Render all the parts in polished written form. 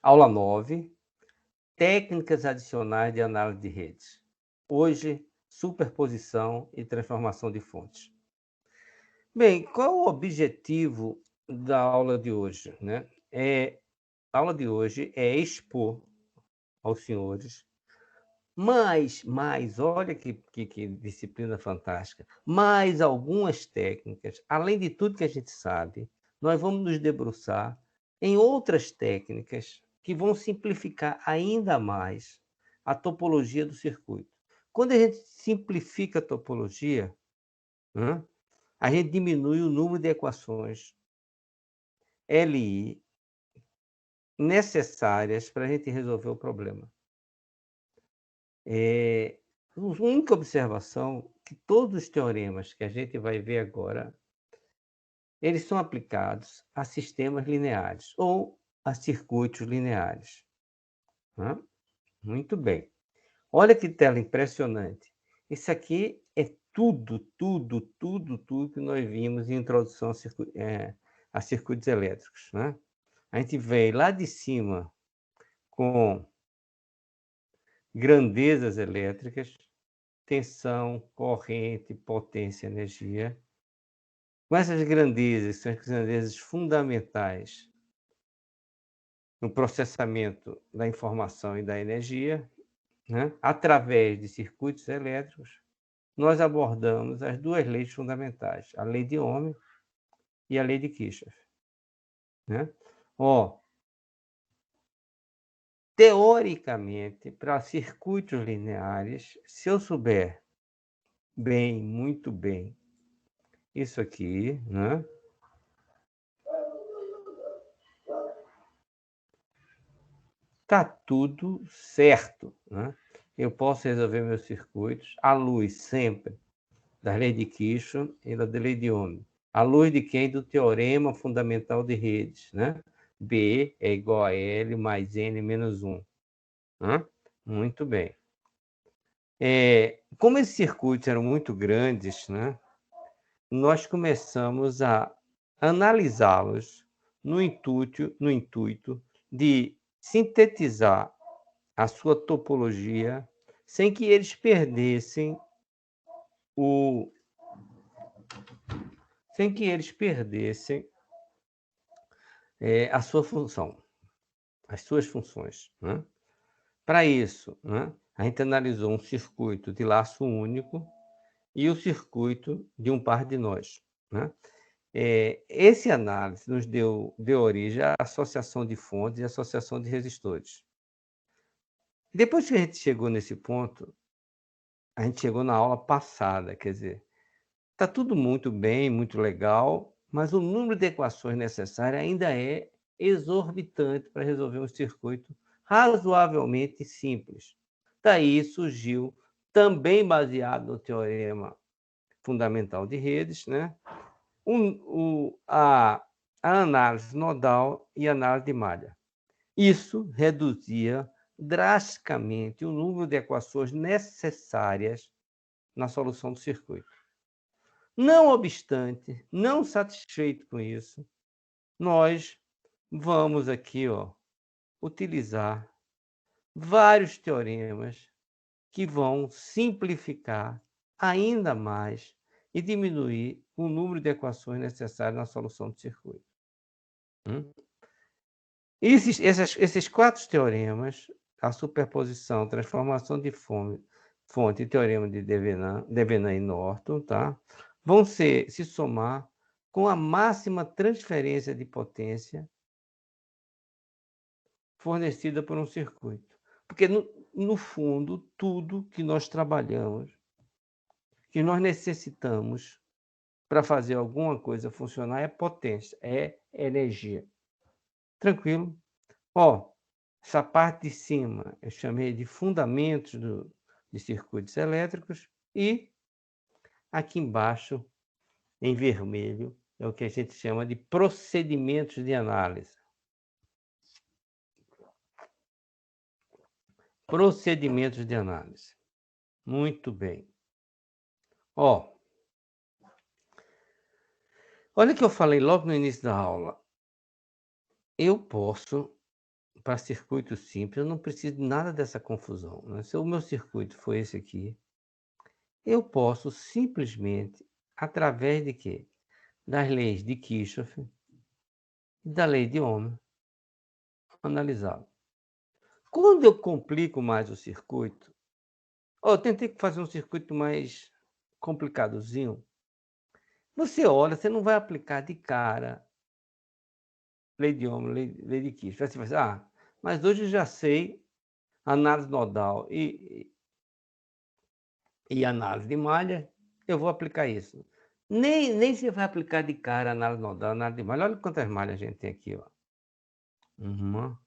Aula 9, técnicas adicionais de análise de redes. Hoje, superposição e transformação de fontes. Bem, qual o objetivo da aula de hoje, né? A aula de hoje é expor aos senhores olha que disciplina fantástica, mais algumas técnicas, além de tudo que a gente sabe, nós vamos nos debruçar em outras técnicas que vão simplificar ainda mais a topologia do circuito. Quando a gente simplifica a topologia, né, a gente diminui o número de equações LI necessárias para a gente resolver o problema. A única observação que todos os teoremas que a gente vai ver agora, eles são aplicados a sistemas lineares ou a circuitos lineares. Né? Muito bem. Olha que tela impressionante. Isso aqui é tudo que nós vimos em introdução a circuitos elétricos. Né? A gente veio lá de cima com grandezas elétricas, tensão, corrente, potência, energia. Com essas grandezas, são as grandezas fundamentais no processamento da informação e da energia, né? Através de circuitos elétricos, nós abordamos as duas leis fundamentais, a lei de Ohm e a lei de Kirchhoff. Né? Teoricamente, para circuitos lineares, se eu souber bem, muito bem, isso aqui, né? Tá tudo certo, né? Eu posso resolver meus circuitos à luz sempre da lei de Kirchhoff e da lei de Ohm. À luz de quem? Do teorema fundamental de redes, né? B é igual a L mais N menos 1. Né? Muito bem. Como esses circuitos eram muito grandes, né? Nós começamos a analisá-los no intuito de sintetizar a sua topologia sem que eles perdessem a sua função, as suas funções. Né? Para isso, né, a gente analisou um circuito de laço único e o circuito de um par de nós. Né? Esse análise nos deu origem à associação de fontes e associação de resistores. Depois que a gente chegou nesse ponto, a gente chegou na aula passada, quer dizer, está tudo muito bem, muito legal, mas o número de equações necessárias ainda é exorbitante para resolver um circuito razoavelmente simples. Daí surgiu, também baseado no teorema fundamental de redes, né, a análise nodal e a análise de malha. Isso reduzia drasticamente o número de equações necessárias na solução do circuito. Não obstante, não satisfeito com isso, nós vamos aqui utilizar vários teoremas que vão simplificar ainda mais e diminuir o número de equações necessárias na solução do circuito. Esses 4 teoremas, a superposição, transformação de fonte e teorema de Devenin e Norton, tá? Vão se somar com a máxima transferência de potência fornecida por um circuito. Porque, no fundo, tudo que nós trabalhamos, que nós necessitamos para fazer alguma coisa funcionar é potência, é energia. Tranquilo? Essa parte de cima eu chamei de fundamentos de circuitos elétricos e aqui embaixo, em vermelho, é o que a gente chama de procedimentos de análise. Procedimentos de análise. Muito bem. Olha o que eu falei logo no início da aula. Eu posso, para circuito simples, eu não preciso de nada dessa confusão, né. Se o meu circuito for esse aqui, eu posso simplesmente, através de quê? Das leis de Kirchhoff e da lei de Ohm, analisá-lo. Quando eu complico mais o circuito, eu tentei fazer um circuito mais complicadozinho, você olha, você não vai aplicar de cara lei de Ohm, lei de Kirchhoff. Você vai dizer: "Ah, mas hoje eu já sei análise nodal e análise de malha, eu vou aplicar isso". Nem você vai aplicar de cara análise nodal, análise de malha. Olha quantas malhas a gente tem aqui, ó. 1,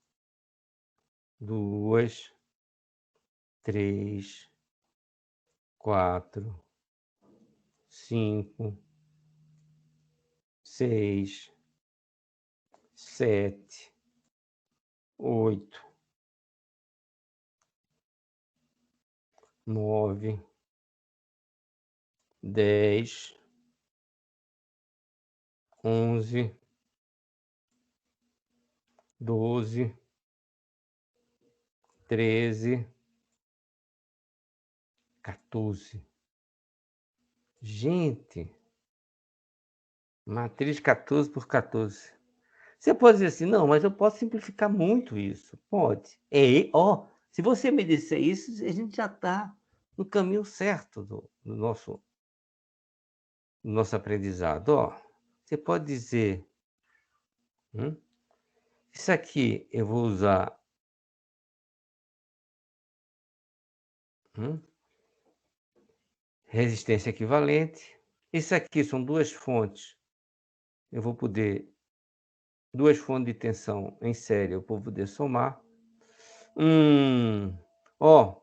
2, 3, 4, 5, 6, 7, 8, 9, 10, 11, 12, 13, 14. Gente, matriz 14 por 14. Você pode dizer assim: "Não, mas eu posso simplificar muito isso". Pode. Se você me disser isso, a gente já está no caminho certo do nosso aprendizado. Você pode dizer, hum, isso aqui eu vou usar, hum, resistência equivalente. Isso aqui são 2 fontes, eu vou poder 2 fontes de tensão em série, eu vou poder somar. Hum, ó,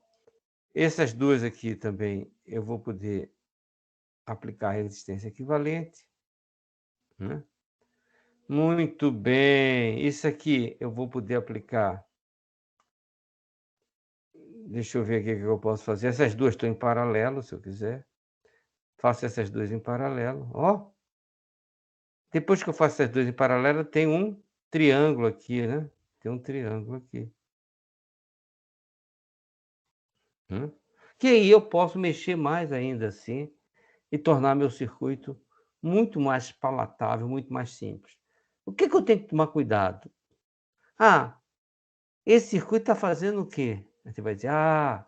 essas 2 aqui também eu vou poder aplicar resistência equivalente, né. Muito bem, isso aqui eu vou poder aplicar, deixa eu ver aqui o que eu posso fazer, essas 2 estão em paralelo, se eu quiser, faço essas 2 em paralelo, depois que eu faço essas 2 em paralelo, tem um triângulo aqui, né, tem um triângulo aqui, hum. Que aí eu posso mexer mais ainda assim, e tornar meu circuito muito mais palatável, muito mais simples. O que que eu tenho que tomar cuidado? "Ah, esse circuito está fazendo o quê?". Aí você vai dizer: "Ah,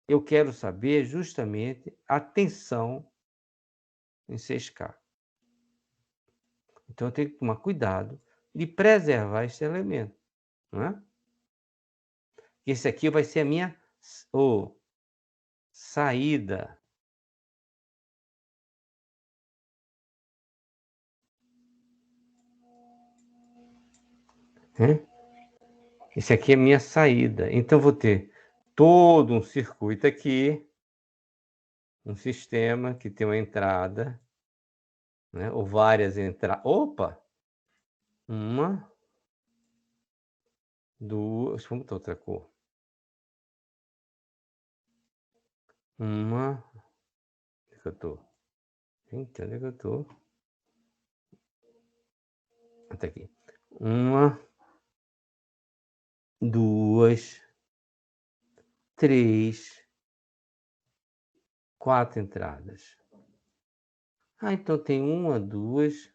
eu quero saber justamente a tensão em 6K. Então eu tenho que tomar cuidado de preservar esse elemento, não é. Esse aqui vai ser a minha saída, né. Esse aqui é a minha saída, então eu vou ter todo um circuito aqui, um sistema que tem uma entrada, né, ou várias entradas. Opa! Uma, 2, vamos botar outra cor. Uma, onde é que eu tô? Gente, onde é que eu tô? Até aqui. Uma, 2, 3, 4 entradas. Então tem uma, 2.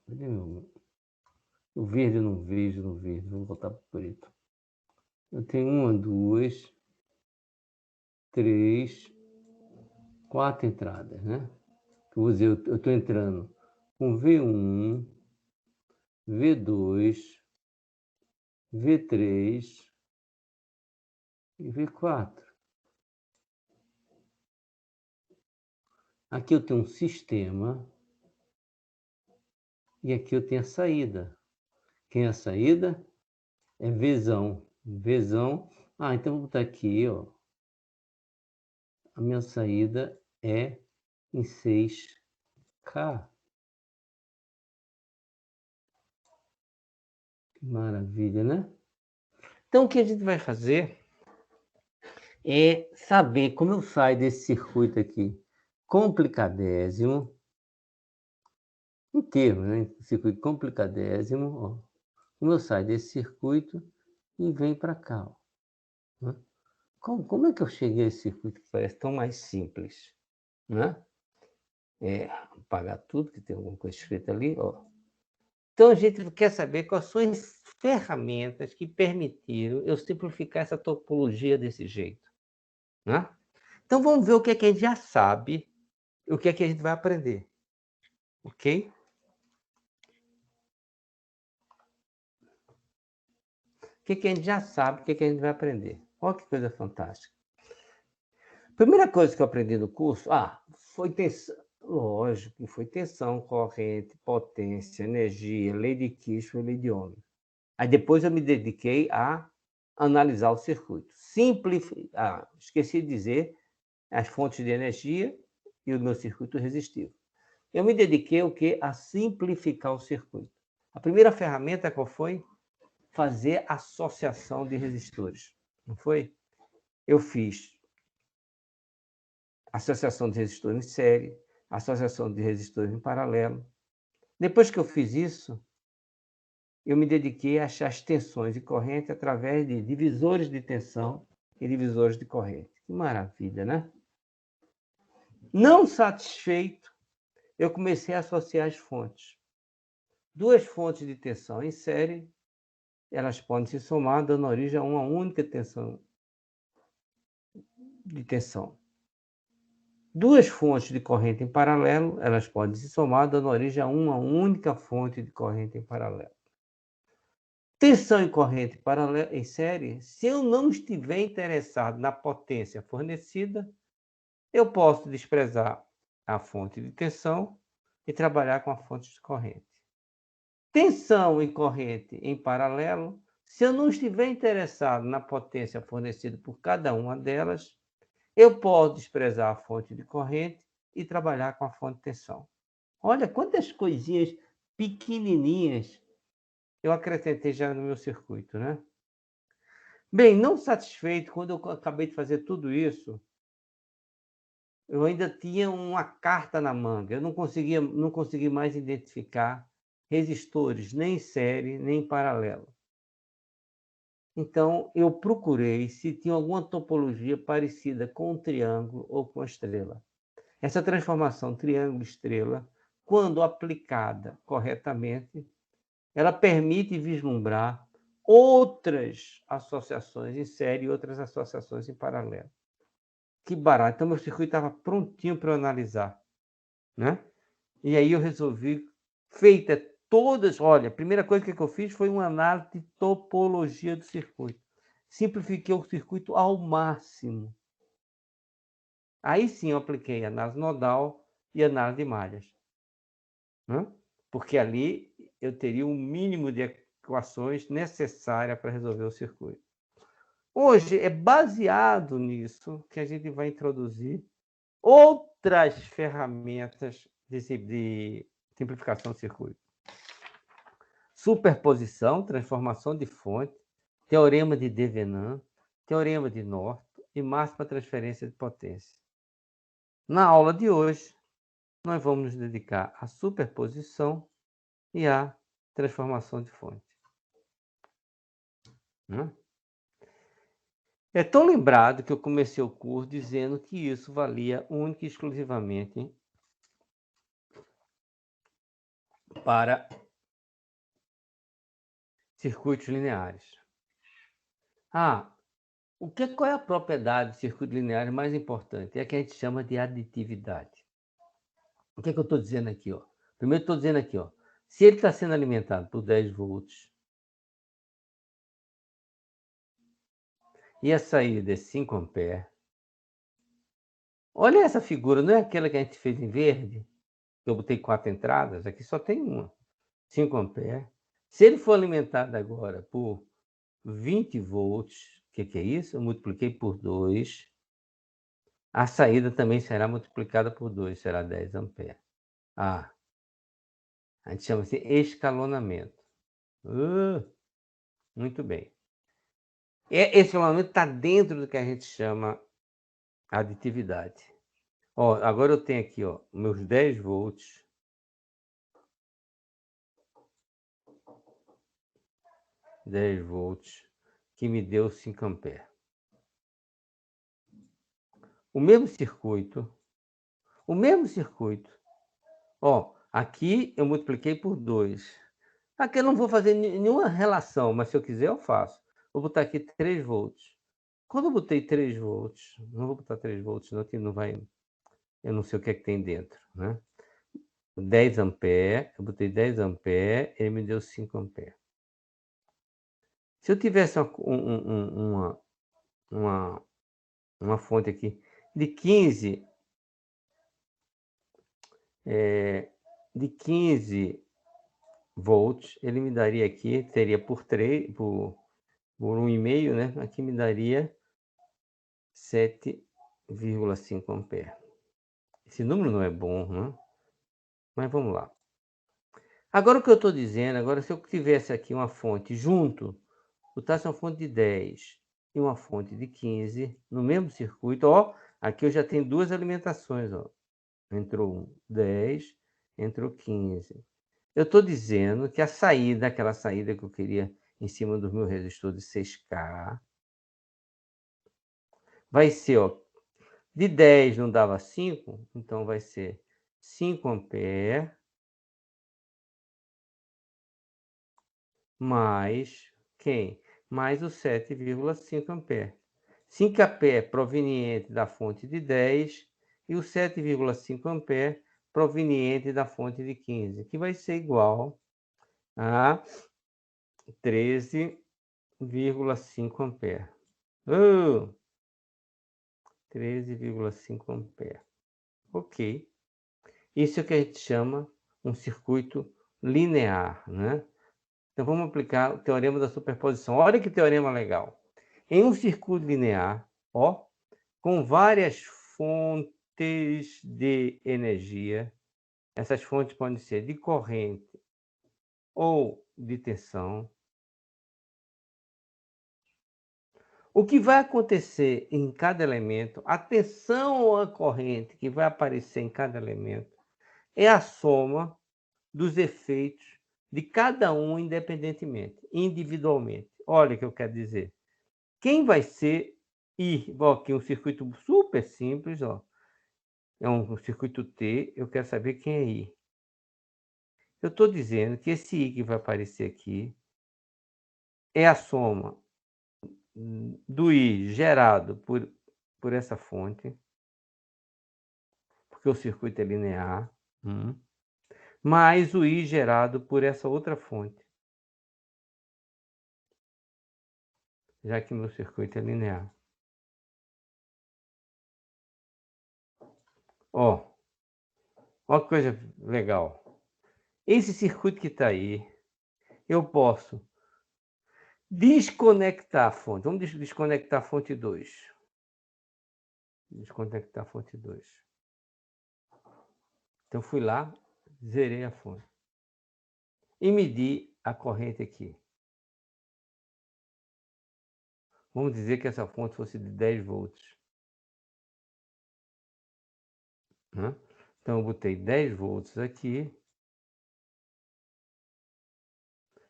Cadê o verde eu não vejo no verde, vamos voltar para o preto. Eu tenho uma, 2, 3, 4 entradas, né. Eu vou dizer, eu estou entrando com V1, V2, V3 e V4. Aqui eu tenho um sistema e aqui eu tenho a saída. Quem é a saída? É Vzão. Vzão. Então vou botar aqui, a minha saída é em 6K. Que maravilha, né? Então o que a gente vai fazer é saber como eu saio desse circuito aqui complicadésimo, inteiro, né, circuito complicadésimo, ó. Como eu saio desse circuito e venho para cá, ó, né. Como é que eu cheguei a esse circuito que parece tão mais simples, né? Apagar tudo, que tem alguma coisa escrita ali, ó. Então a gente quer saber quais são as ferramentas que permitiram eu simplificar essa topologia desse jeito, né. Então vamos ver o que é que a gente já sabe e o que é que a gente vai aprender, ok? O que é que a gente já sabe, o que é que a gente vai aprender. Olha que coisa fantástica. Primeira coisa que eu aprendi no curso, foi tensão, lógico, foi tensão, corrente, potência, energia, lei de Kirchhoff e lei de Ohm. Aí depois eu me dediquei a analisar o circuito. Esqueci de dizer as fontes de energia e o meu circuito resistivo. Eu me dediquei o quê? A simplificar o circuito. A primeira ferramenta qual foi? Fazer associação de resistores, não foi? Eu fiz associação de resistores em série, associação de resistores em paralelo. Depois que eu fiz isso, eu me dediquei a achar as tensões e corrente através de divisores de tensão e divisores de corrente. Que maravilha, né? Não satisfeito, eu comecei a associar as fontes. Duas fontes de tensão em série, elas podem se somar, dando origem a uma única tensão de tensão. Duas fontes de corrente em paralelo, elas podem se somar, dando origem a uma única fonte de corrente em paralelo. Tensão em corrente paralela em série, se eu não estiver interessado na potência fornecida, eu posso desprezar a fonte de tensão e trabalhar com a fonte de corrente. Tensão em corrente em paralelo, se eu não estiver interessado na potência fornecida por cada uma delas, eu posso desprezar a fonte de corrente e trabalhar com a fonte de tensão. Olha quantas coisinhas pequenininhas eu acrescentei já no meu circuito, né? Bem, não satisfeito, quando eu acabei de fazer tudo isso, eu ainda tinha uma carta na manga. Eu não consegui mais identificar resistores, nem em série, nem em paralelo. Então, eu procurei se tinha alguma topologia parecida com um triângulo ou com a estrela. Essa transformação triângulo-estrela, quando aplicada corretamente, ela permite vislumbrar outras associações em série e outras associações em paralelo. Que barato. Então, meu circuito estava prontinho para eu analisar, né? E aí eu resolvi, feita todas, olha, a primeira coisa que eu fiz foi uma análise de topologia do circuito. Simplifiquei o circuito ao máximo. Aí sim eu apliquei análise nodal e análise de malhas, né? Porque ali eu teria um mínimo de equações necessárias para resolver o circuito. Hoje é baseado nisso que a gente vai introduzir outras ferramentas de simplificação do circuito. Superposição, transformação de fonte, teorema de Devenant, teorema de Norton e máxima transferência de potência. Na aula de hoje, nós vamos nos dedicar à superposição e à transformação de fonte, né? É tão lembrado que eu comecei o curso dizendo que isso valia única e exclusivamente para circuitos lineares. Qual é a propriedade de circuitos lineares mais importante? É a que a gente chama de aditividade. O que é que eu estou dizendo aqui? Ó? Primeiro estou dizendo aqui, ó, se ele está sendo alimentado por 10 volts e a saída é 5 amperes, olha essa figura, não é aquela que a gente fez em verde? Eu botei 4 entradas, aqui só tem uma, 5 amperes. Se ele for alimentado agora por 20 volts, o que é isso? Eu multipliquei por 2. A saída também será multiplicada por 2, será 10 amperes. A gente chama assim escalonamento. Muito bem. Esse escalonamento está dentro do que a gente chama aditividade. Ó, agora eu tenho aqui, ó, meus 10 volts 10 volts, que me deu 5 amperes. O mesmo circuito, ó, aqui eu multipliquei por 2. Aqui eu não vou fazer nenhuma relação, mas se eu quiser eu faço. Vou botar aqui 3 volts. Quando eu botei 3 volts, não vou botar 3 volts não, que não vai, eu não sei o que é que tem dentro, né? 10 amperes, eu botei 10 amperes, ele me deu 5 amperes. Se eu tivesse uma fonte aqui de 15, de 15 volts, ele me daria aqui, teria por 3, por 1,5, né? Aqui me daria 7,5 amperes. Esse número não é bom, né? Mas vamos lá. Agora o que eu estou dizendo, agora se eu tivesse aqui uma fonte junto, botasse uma fonte de 10 e uma fonte de 15 no mesmo circuito, ó, aqui eu já tenho duas alimentações, ó. Entrou 10, entrou 15. Eu estou dizendo que a saída, aquela saída que eu queria em cima do meu resistor de 6K, vai ser, ó, de 10 não dava 5, então vai ser 5 amperes mais quem? Mais o 7,5 amperes. 5 amperes proveniente da fonte de 10 e o 7,5 amperes proveniente da fonte de 15, que vai ser igual a 13,5 amperes. 13,5 amperes. Ok. Isso é o que a gente chama um circuito linear, né? Então vamos aplicar o teorema da superposição. Olha que teorema legal. Em um circuito linear, ó, com várias fontes de energia, essas fontes podem ser de corrente ou de tensão. O que vai acontecer em cada elemento, a tensão ou a corrente que vai aparecer em cada elemento, é a soma dos efeitos de cada um independentemente, individualmente. Olha o que eu quero dizer. Quem vai ser I? Bom, aqui um circuito super simples, ó. É um circuito T, eu quero saber quem é I. Eu estou dizendo que esse I que vai aparecer aqui é a soma do I gerado por essa fonte, porque o circuito é linear, mais o I gerado por essa outra fonte, já que meu circuito é linear. Ó, ó que coisa legal. Esse circuito que está aí, eu posso desconectar a fonte. Vamos desconectar a fonte 2. Desconectar a fonte 2. Então, fui lá, zerei a fonte. E medi a corrente aqui. Vamos dizer que essa fonte fosse de 10 volts. Né? Então, eu botei 10 volts aqui.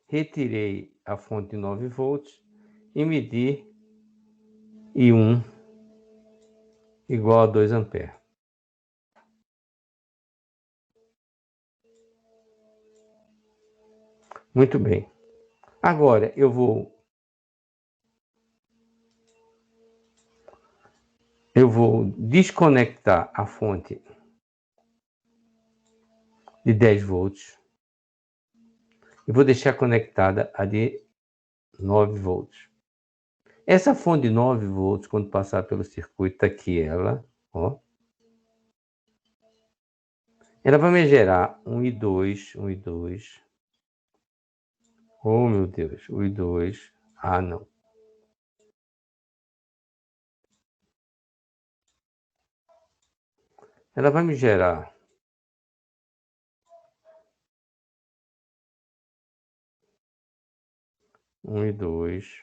Retirei a fonte de 9 volts e medi I1 igual a 2 amperes. Muito bem. Agora eu vou desconectar a fonte de 10 volts e vou deixar conectada a de 9 volts. Essa fonte de 9 volts, quando passar pelo circuito, tá aqui ela, ó. Ela vai me gerar um I2, um I2. Oh, meu Deus, o I2. Ah, não. Ela vai me gerar um I2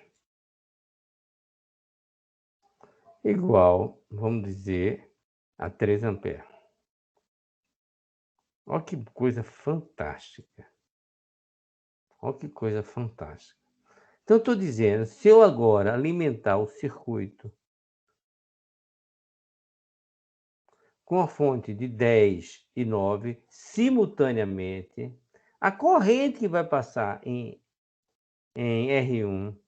igual, vamos dizer, a 3 amperes. Olha que coisa fantástica. Olha que coisa fantástica. Então, eu estou dizendo, se eu agora alimentar o circuito com a fonte de 10 e 9 simultaneamente, a corrente que vai passar em R1,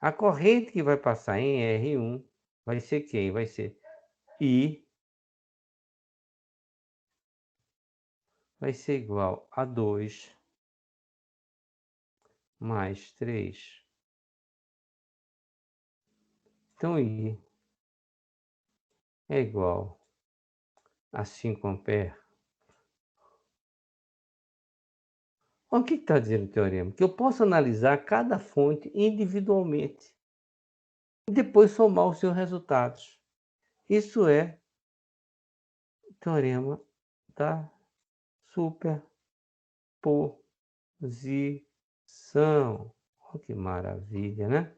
a corrente que vai passar em R1 vai ser quem? Vai ser I, vai ser igual a 2 mais 3. Então, I é igual a 5 amperes. O que está dizendo o teorema? Que eu posso analisar cada fonte individualmente e depois somar os seus resultados. Isso é o teorema da superposição. Oh, que maravilha, né?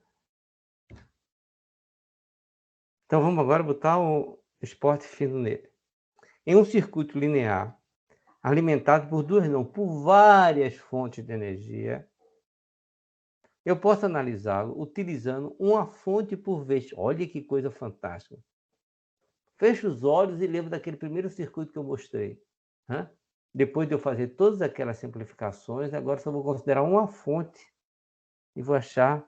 Então vamos agora botar o esporte fino nele. Em um circuito linear, alimentado por duas, não, por várias fontes de energia, eu posso analisá-lo utilizando uma fonte por vez. Olha que coisa fantástica. Fecho os olhos e lembro daquele primeiro circuito que eu mostrei. Né? Depois de eu fazer todas aquelas simplificações, agora só vou considerar uma fonte e vou achar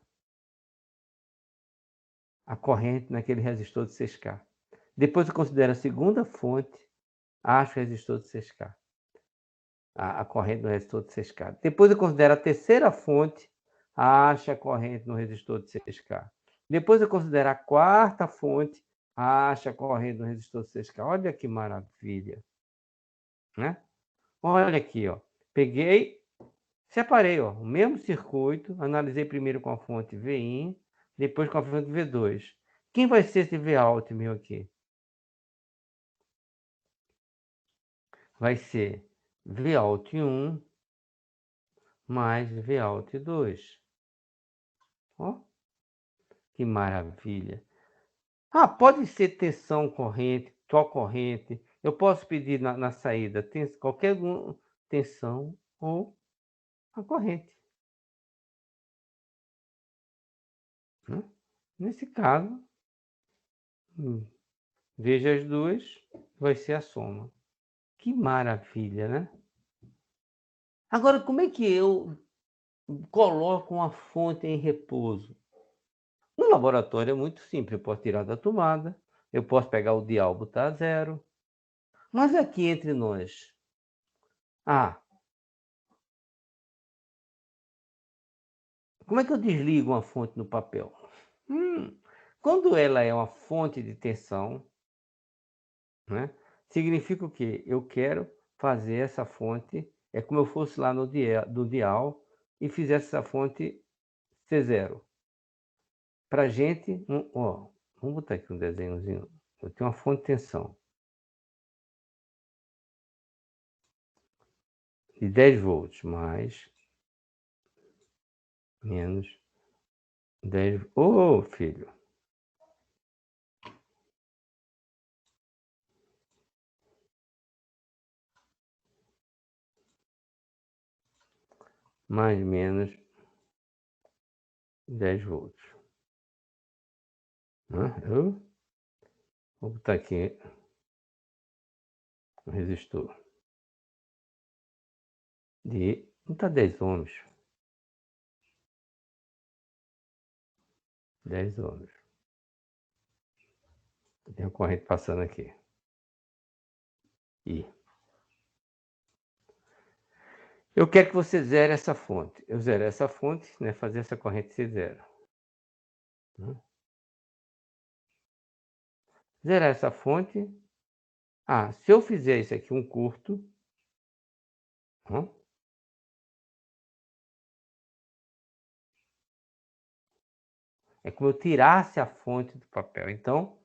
a corrente naquele resistor de 6K. Depois eu considero a segunda fonte, acho o resistor de 6K. A corrente no resistor de 6K. Depois eu considero a terceira fonte, acho a corrente no resistor de 6K. Depois eu considero a quarta fonte, acho a corrente no resistor de 6K. Olha que maravilha. Né? Olha aqui, ó. Peguei, separei, ó, o mesmo circuito, analisei primeiro com a fonte Vin, depois com a fonte V2. Quem vai ser esse Vout meu aqui? Vai ser Vout 1 mais Vout 2. Ó, que maravilha. Ah, pode ser tensão corrente, só corrente. Eu posso pedir na saída qualquer tensão ou a corrente. Né? Nesse caso, veja as duas, vai ser a soma. Que maravilha, né? Agora, como é que eu coloco uma fonte em repouso? No laboratório é muito simples. Eu posso tirar da tomada, eu posso pegar o dial e botar a zero. Mas aqui entre nós, como é que eu desligo uma fonte no papel? Quando ela é uma fonte de tensão, né, significa o quê? Eu quero fazer essa fonte, é como eu fosse lá no dial e fizesse essa fonte ser zero. Para gente, ó, vamos botar aqui um desenhozinho. Eu tenho uma fonte de tensão de 10 volts, mais, menos 10. Ô, filho! Mais, menos 10 volts. Eu vou botar aqui um resistor de, não está 10 ohms. 10 ohms. Tem a corrente passando aqui. E eu quero que você zere essa fonte. Eu zero essa fonte, né? Fazer essa corrente ser zero. Né? Zerar essa fonte. Se eu fizer isso aqui um curto, né? É como eu tirasse a fonte do papel. Então,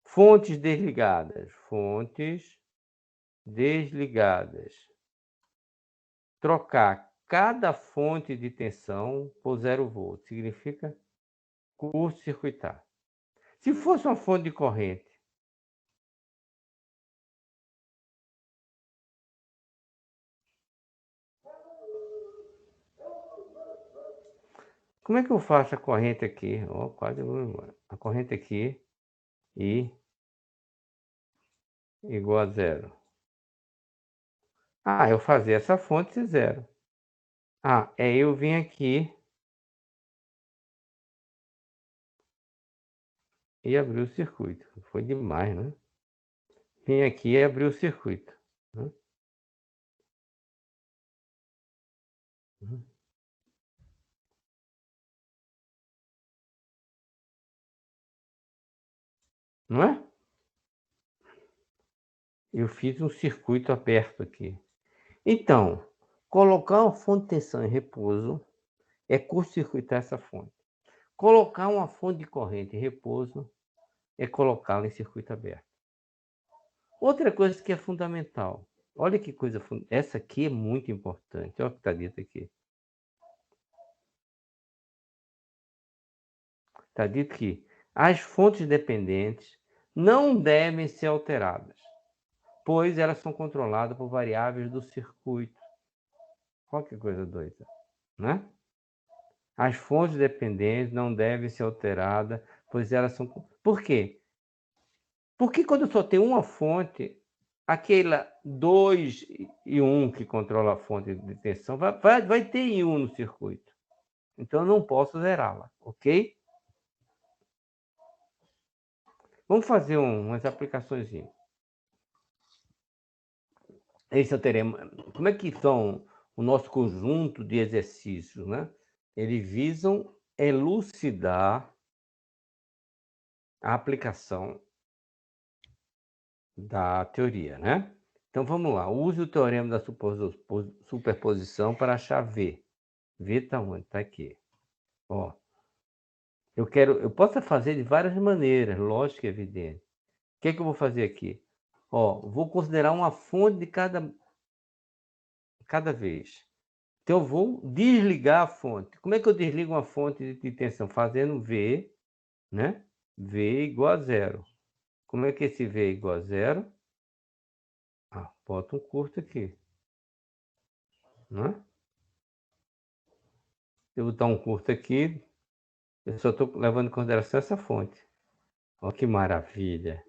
fontes desligadas. Fontes desligadas. Trocar cada fonte de tensão por 0 volts. Significa curto-circuitar. Se fosse uma fonte de corrente, Como é que eu faço a corrente aqui? Ó, quase vou embora. A corrente aqui, I igual a zero. Ah, eu fazer essa fonte zero. Ah, eu vim aqui e abrir o circuito. Foi demais, né? Vim aqui e abrir o circuito. Né? Não é? Eu fiz um circuito aberto aqui. Então, colocar uma fonte de tensão em repouso é curto-circuitar essa fonte. Colocar uma fonte de corrente em repouso é colocá-la em circuito aberto. Outra coisa que é fundamental. Olha que coisa, essa aqui é muito importante. Olha o que está dito aqui. Está dito que as fontes dependentes não devem ser alteradas, pois elas são controladas por variáveis do circuito. Olha que coisa doida, né? As fontes dependentes não devem ser alteradas, pois elas são... Por quê? Porque quando eu só tenho uma fonte, aquela 2 e 1 que controla a fonte de tensão vai ter I1 no circuito. Então eu não posso zerá-la, ok? Vamos fazer umas aplicações. Esse é o teorema. Como é que são o nosso conjunto de exercícios, né? Eles visam elucidar a aplicação da teoria, né? Então vamos lá. Use o teorema da superposição para achar V. V está onde? Está aqui. Ó, eu posso fazer de várias maneiras, lógico e evidente. O que é que eu vou fazer aqui? Ó, vou considerar uma fonte de cada vez. Então eu vou desligar a fonte. Como é que eu desligo uma fonte de tensão? Fazendo V, né? V igual a zero. Como é que esse V é igual a zero? Ah, bota um curto aqui, né? Eu vou botar um curto aqui, eu só estou levando em consideração essa fonte. Olha que maravilha.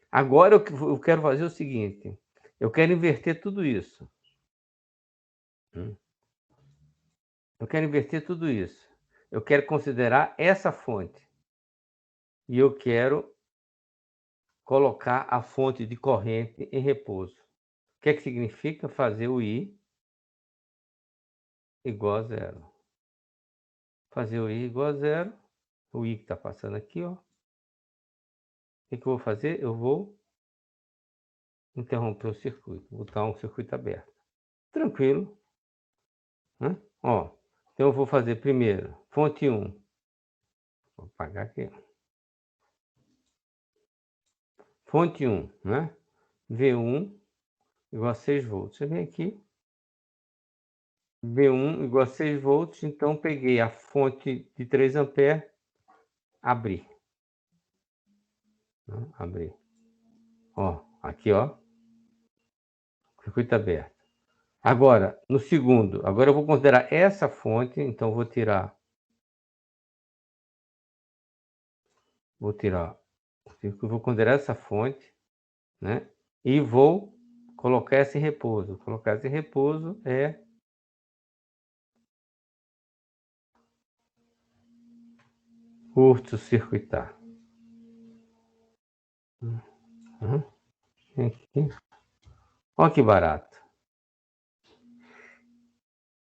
Agora eu quero fazer o seguinte, eu quero inverter tudo isso. Eu quero inverter tudo isso. Eu quero considerar essa fonte. E eu quero colocar a fonte de corrente em repouso. O que é que significa fazer o I igual a zero? Fazer o I igual a zero, o I que está passando aqui, ó. O que eu vou fazer? Eu vou interromper o circuito, botar um circuito aberto. Tranquilo, né? Ó, então eu vou fazer primeiro, fonte 1. Vou apagar aqui. Fonte 1, né? V1 igual a 6 volts. Você vem aqui, V1 igual a 6 volts, então peguei a fonte de 3 amperes, abri. Né? Abri. Ó, aqui, ó. Circuito aberto. Agora, no segundo, agora eu vou considerar essa fonte, então vou tirar, vou considerar essa fonte, né? E vou colocar essa em repouso. Colocar essa em repouso é curto-circuitar. Aqui. Olha que barato.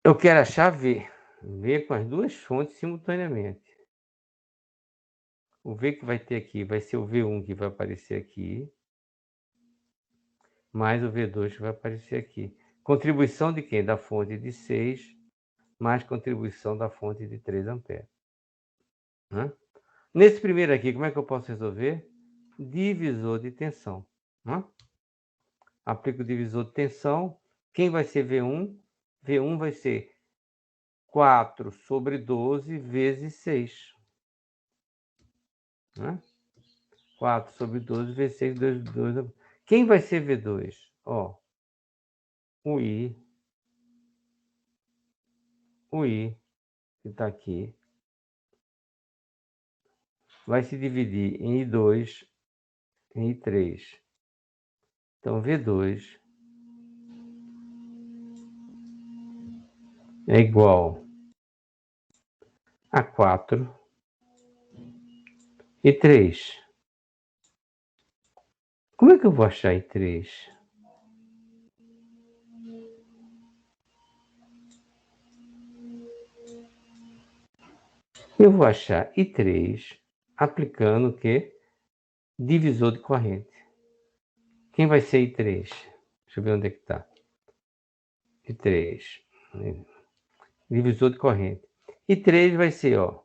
Eu quero achar V. V com as duas fontes simultaneamente. O V que vai ter aqui vai ser o V1 que vai aparecer aqui, mais o V2 que vai aparecer aqui. Contribuição de quem? Da fonte de 6, mais contribuição da fonte de 3 amperes. Né? Nesse primeiro aqui, como é que eu posso resolver? Divisor de tensão. Né? Aplico o divisor de tensão. Quem vai ser V1? V1 vai ser 4 sobre 12 vezes 6. Né? 4 sobre 12 vezes 6, 2. Quem vai ser V2? Ó, o I, que está aqui, vai se dividir em I2, em I3. Então, V2 é igual a 4 I3. Como é que eu vou achar I3? Eu vou achar I3 aplicando o quê? Divisor de corrente. Quem vai ser I3? Deixa eu ver onde é que está. I3. Divisor de corrente. I3 vai ser, ó,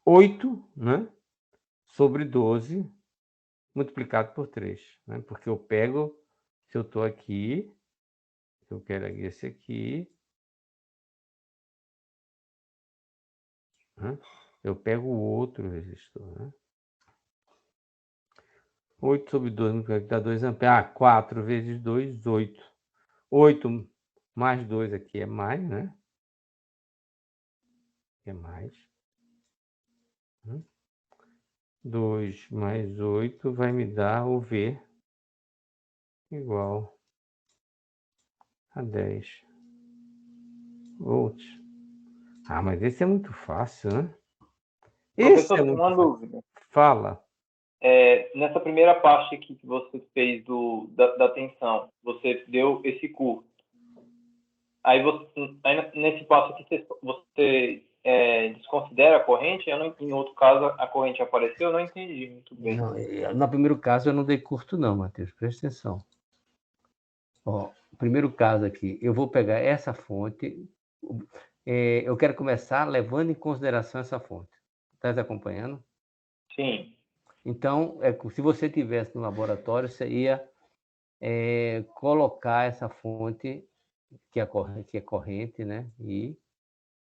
8, né? Sobre 12 multiplicado por 3. Né? Porque eu pego, se eu estou aqui, eu quero esse aqui, né? Eu pego o outro resistor. Né? 8 sobre 12 multiplicado dá 2 amperes. Ah, 4 vezes 2, 8. 8 mais 2 aqui é mais, né? É mais. 2 mais 8 vai me dar o V igual a 10 volts. Ah, mas esse é muito fácil, né? Esse é Professor, muito uma fácil. dúvida. Fala. Nessa primeira parte aqui que você fez da tensão, você deu esse curso. Aí nesse passo aqui, você desconsidera a corrente? Em outro caso, a corrente apareceu? Eu não entendi muito bem. Não, no primeiro caso, eu não dei curto, não, Matheus. Presta atenção. Ó, primeiro caso aqui, eu vou pegar essa fonte. Eu quero começar levando em consideração essa fonte. Está acompanhando? Sim. Então, se você tivesse no laboratório, você ia colocar essa fonte, que é corrente, né? E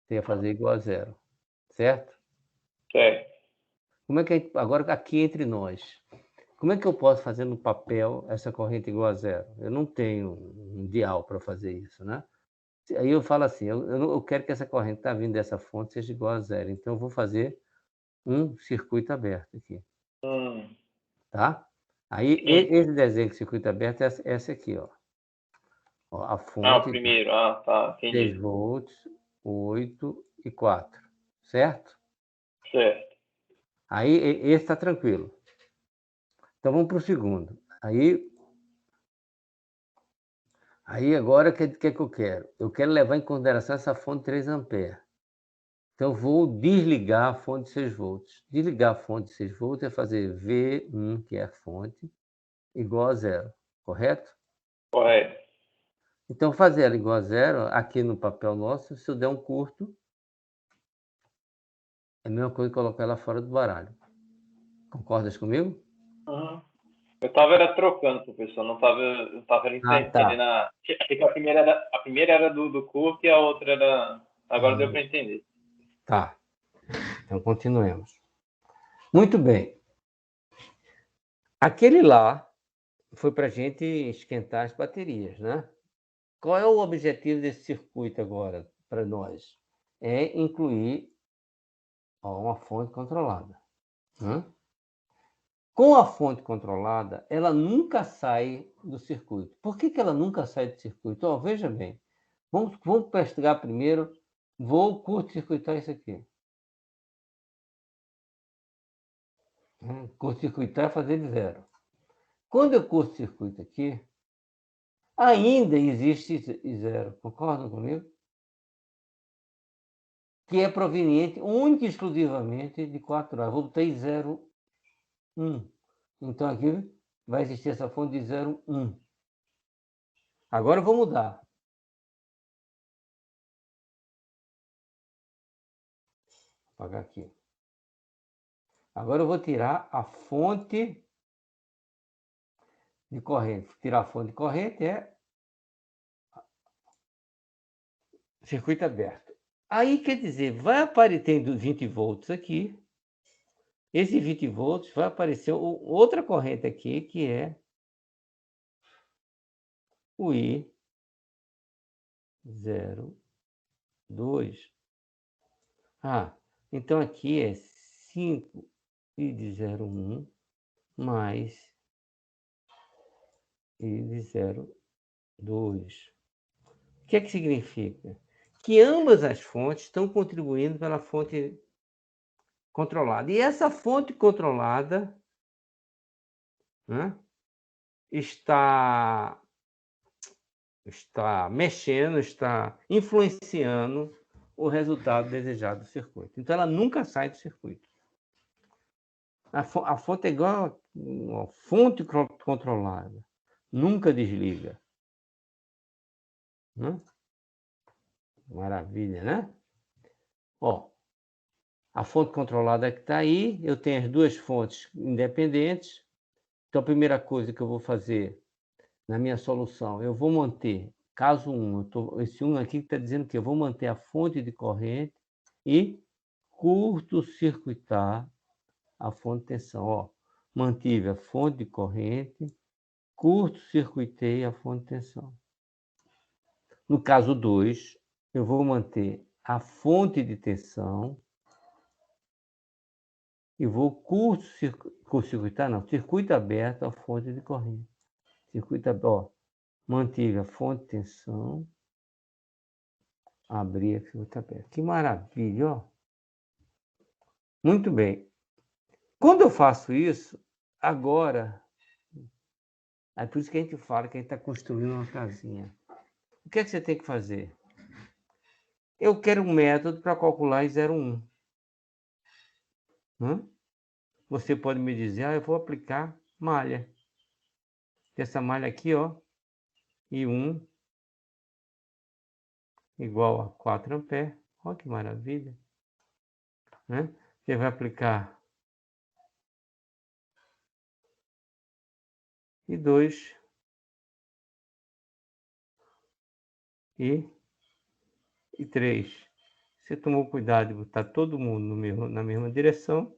você ia fazer igual a zero. Certo? Certo. Como é que agora aqui entre nós, como é que eu posso fazer no papel essa corrente igual a zero? Eu não tenho um dial para fazer isso, né? Aí eu falo assim, eu quero que essa corrente que está vindo dessa fonte seja igual a zero. Então eu vou fazer um circuito aberto aqui, tá? Aí esse desenho de circuito aberto é essa aqui, ó. Ó, a O fonte primeiro. Tá, entendi. 6 volts, 8 e 4, certo? Certo. Aí esse está tranquilo. Então vamos para o segundo. Aí agora, o que eu quero? Eu quero levar em consideração essa fonte de 3 amperes. Então, eu vou desligar a fonte de 6 volts. Desligar a fonte de 6 volts é fazer V1, que é a fonte, igual a zero, correto? Correto. Então, fazer ela igual a zero, aqui no papel nosso, se eu der um curto, é a mesma coisa que colocar ela fora do baralho. Concordas comigo? Uhum. Eu estava trocando, professor, não estava entendendo. Tá. Achei que a primeira era do curso e a outra era. Agora deu para entender. Tá. Então, continuemos. Muito bem. Aquele lá foi para a gente esquentar as baterias, né? Qual é o objetivo desse circuito agora para nós? É incluir uma fonte controlada. Né? Com a fonte controlada, ela nunca sai do circuito. Por que ela nunca sai do circuito? Veja bem. Vamos pegar primeiro. Vou curto-circuitar isso aqui. Curto-circuitar é fazer de zero. Quando eu curto-circuito aqui, ainda existe zero. Concordam comigo? Que é proveniente única e exclusivamente de 4A. Vou botar 0, 1. Então aqui vai existir essa fonte de 0, 1. Agora eu vou mudar. Vou apagar aqui. Agora eu vou tirar a fonte de corrente. Tirar a fonte de corrente é circuito aberto. Aí quer dizer, vai aparecer 20 volts aqui. Esse 20 volts vai aparecer outra corrente aqui, que é o I02. Então aqui é 5 I de 0,1 mais I de 0,2. O que é que significa? Que ambas as fontes estão contribuindo pela fonte controlada. E essa fonte controlada, né, está mexendo, está influenciando o resultado desejado do circuito. Então, ela nunca sai do circuito. A fonte é igual uma fonte controlada. Nunca desliga. Né? Maravilha, né? Ó, a fonte controlada que está aí, eu tenho as duas fontes independentes. Então, a primeira coisa que eu vou fazer na minha solução, eu vou manter, caso 1, esse 1 aqui está dizendo que eu vou manter a fonte de corrente e curto-circuitar a fonte de tensão. Ó, mantive a fonte de corrente, curto-circuitei a fonte de tensão. No caso 2, eu vou manter a fonte de tensão e vou curto-circuitar, não, circuito aberto a fonte de corrente. Circuito aberto, ó, mantive a fonte de tensão, abri a circuito aberto. Que maravilha, ó. Muito bem. Quando eu faço isso, agora, é por isso que a gente fala que a gente está construindo uma casinha. O que é que você tem que fazer? Eu quero um método para calcular em 0,1. Você pode me dizer, eu vou aplicar malha. Essa malha aqui, ó, I1 igual a 4 amperes. Olha que maravilha. Né? Você vai aplicar I2 e I3. Você tomou cuidado de botar todo mundo na mesma direção.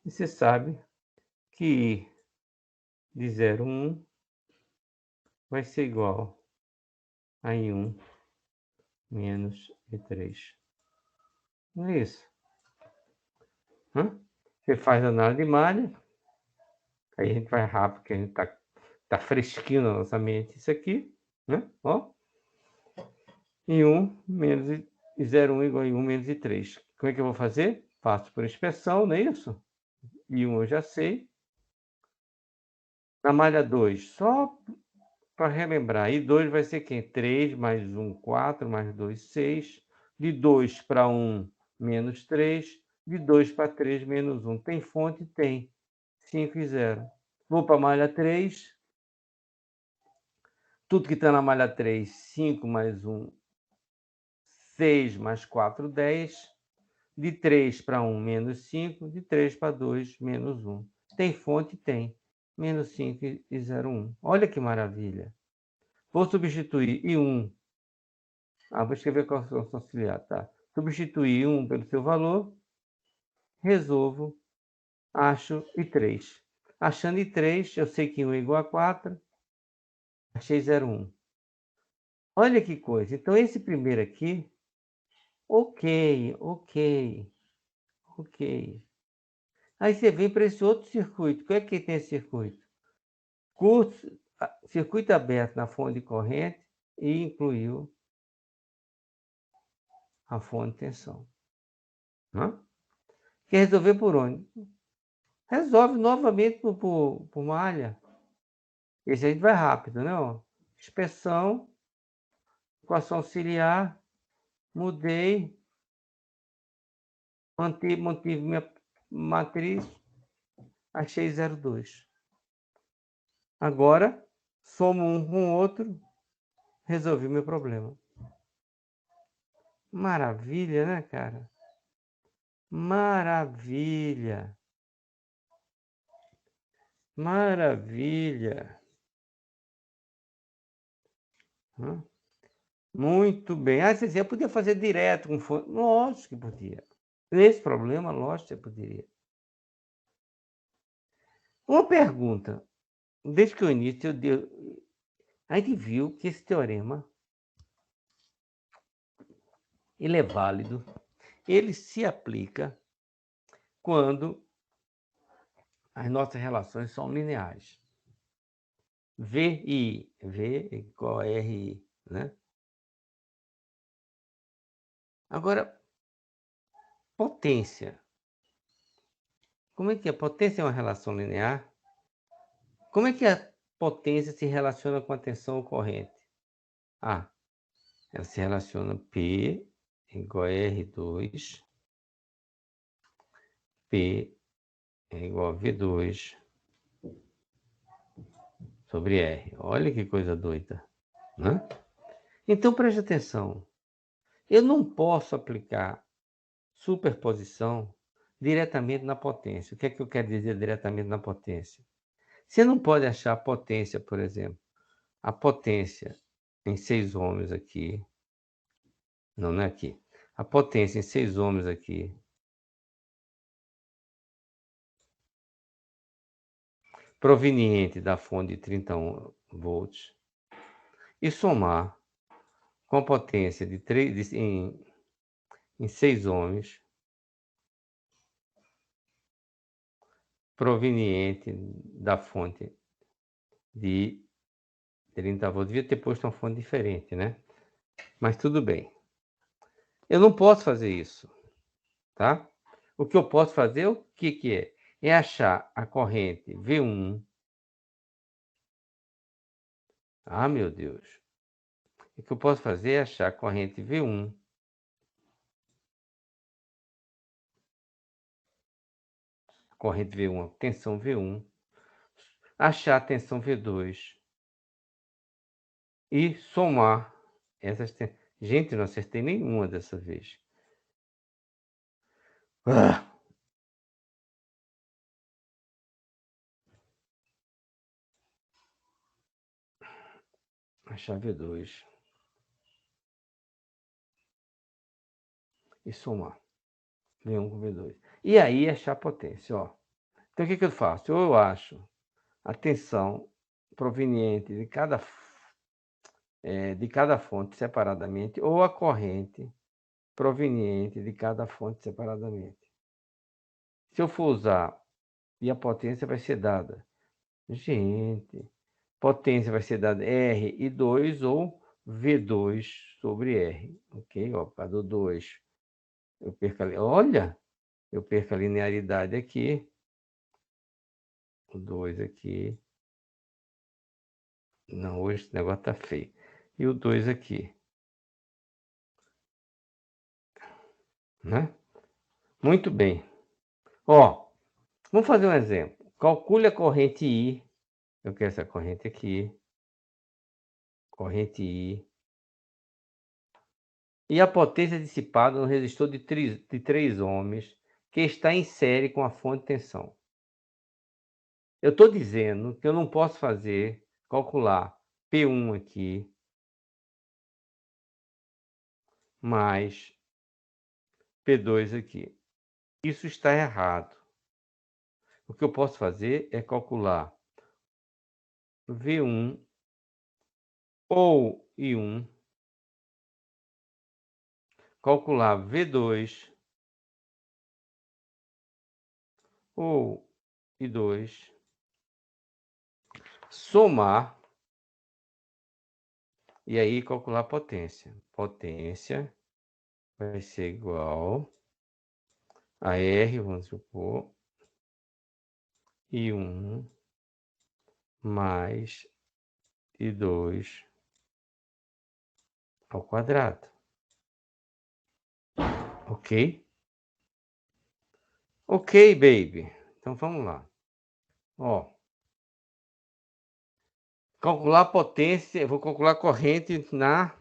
E você sabe que I de 0,1 vai ser igual a I1 menos I3. Não é isso? Você faz a análise de malha. Aí a gente vai rápido, porque a gente tá fresquinho na nossa mente isso aqui. Né? Ó. I1 menos I01 igual a I1 menos I3. Como é que eu vou fazer? Faço por inspeção, não é isso? I1 eu já sei. Na malha 2, só para relembrar, I2 vai ser quem? 3 mais 1, 4, mais 2, 6. De 2 para 1, menos 3. De 2 para 3, menos 1. Tem fonte? Tem. 5 e 0. Vou para a malha 3. Tudo que está na malha 3, 5 mais 1, 6 mais 4, 10. De 3 para 1, menos 5. De 3 para 2, menos 1. Tem fonte? Tem. Menos 5 e 0,1. Olha que maravilha. Vou substituir I1. Vou escrever com a solução auxiliar, tá? Substituir I1 pelo seu valor. Resolvo. Acho I3. Achando I3, eu sei que I1 é igual a 4. Achei 0,1. Olha que coisa. Então, esse primeiro aqui, ok. Aí você vem para esse outro circuito. O que é que tem esse circuito? Circuito aberto na fonte de corrente e incluiu a fonte de tensão. Quer resolver por onde? Resolve novamente por malha. Esse aí vai rápido, né? Inspeção, equação auxiliar, mudei, mantive minha matriz, achei 0,2. Agora, somo um com o outro, resolvi meu problema. Maravilha, né, cara? Maravilha. Maravilha. Muito bem. Você dizia, eu podia fazer direto com fonte. Lógico que podia. Nesse problema, lógico que você poderia. Uma pergunta. Desde que o início, a gente viu que esse teorema ele é válido, ele se aplica quando as nossas relações são lineares. VI, V igual a RI, né? Agora, potência. Como é que é? Potência é uma relação linear? Como é que a potência se relaciona com a tensão ou corrente? Ah, ela se relaciona P igual a R2, P é igual a V2 sobre R. Olha que coisa doida, né? Então preste atenção. Eu não posso aplicar superposição diretamente na potência. O que é que eu quero dizer diretamente na potência? Você não pode achar a potência, por exemplo, a potência em 6 ohms aqui. Não é aqui. A potência em 6 ohms aqui. Proveniente da fonte de 30 volts. E somar com a potência de 3, em 6 ohms. Proveniente da fonte de 30 volts. Devia ter posto uma fonte diferente, né? Mas tudo bem. Eu não posso fazer isso, tá? O que eu posso fazer, o que que é? É achar a corrente V1. Ah, meu Deus. O que eu posso fazer é achar a corrente V1. Corrente V1, tensão V1. Achar a tensão V2. E somar essas tensões. Gente, não acertei nenhuma dessa vez. Ah! Achar V2. E somar V1 com V2. E aí achar a potência, ó. Então o que que eu faço? Ou eu acho a tensão proveniente de cada fonte separadamente, ou a corrente proveniente de cada fonte separadamente. Se eu for usar, e a potência vai ser dada, gente, potência vai ser dada R/2 ou V2 sobre R, ok? Ó, por causa do 2, eu perco ali, olha, eu perco a linearidade aqui, o 2 aqui, não, hoje esse negócio tá feio, e o 2 aqui, né? Muito bem. Ó, vamos fazer um exemplo. Calcule a corrente I. Eu quero essa corrente aqui. Corrente I. E a potência dissipada no resistor de 3 ohms, que está em série com a fonte de tensão. Eu estou dizendo que eu não posso calcular P1 aqui, mais P2 aqui. Isso está errado. O que eu posso fazer é calcular V1 ou I1, calcular V2 ou I2, somar e aí calcular a potência. Potência vai ser igual a R, vamos supor, I1 mais I2 ao quadrado. Ok? Ok, baby. Então vamos lá. Ó, calcular a potência, eu vou calcular a corrente na...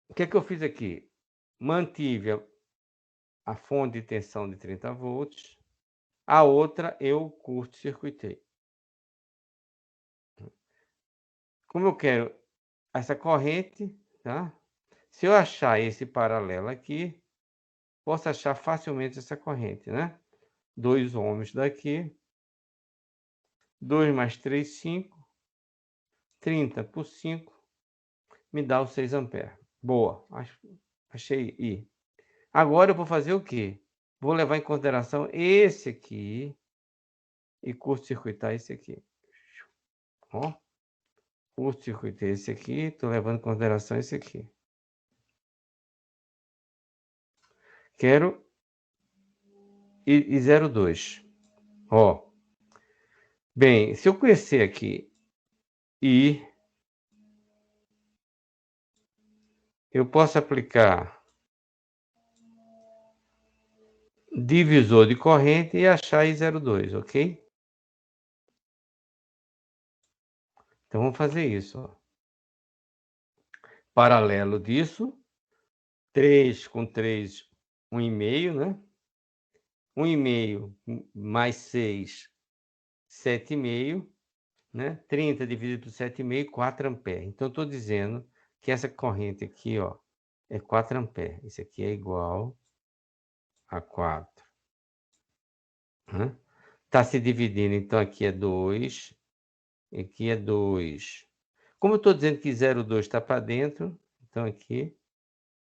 O que é que eu fiz aqui? Mantive a fonte de tensão de 30 volts, a outra eu curto-circuitei. Como eu quero essa corrente, tá? Se eu achar esse paralelo aqui, posso achar facilmente essa corrente, né? 2 ohms daqui, 2 mais 3, 5, 30 por 5, me dá os 6 amperes. Boa, achei I. Agora eu vou fazer o quê? vou levar em consideração esse aqui e curto-circuitar esse aqui. Ó, curto-circuitei esse aqui, estou levando em consideração esse aqui. Quero e 0,2. Ó, bem, se eu conhecer aqui e eu posso aplicar divisor de corrente e achar I02, ok? Então, vamos fazer isso. Ó. Paralelo disso, 3 com 3, 1,5, né? 1,5 mais 6, 7,5, né? 30 dividido por 7,5, 4 amperes. Então, estou dizendo que essa corrente aqui, ó, é 4 amperes. Isso aqui é igual a 4. Está se dividindo, então aqui é 2, aqui é 2. Como eu estou dizendo que 0,2 está para dentro, então aqui,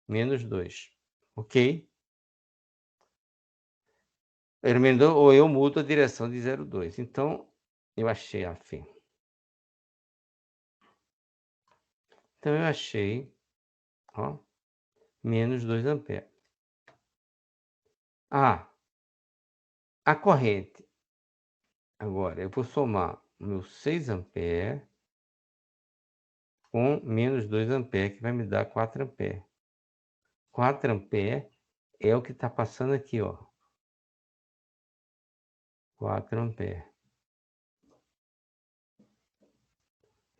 menos 2. Ok? Ou eu mudo a direção de 0,2. Então, eu achei a fim. Então, eu achei, ó, menos 2 amperes. Ah, a corrente. Agora, eu vou somar o meu 6 amperes com menos 2 amperes, que vai me dar 4 amperes. 4 amperes é o que está passando aqui, ó. 4 amperes.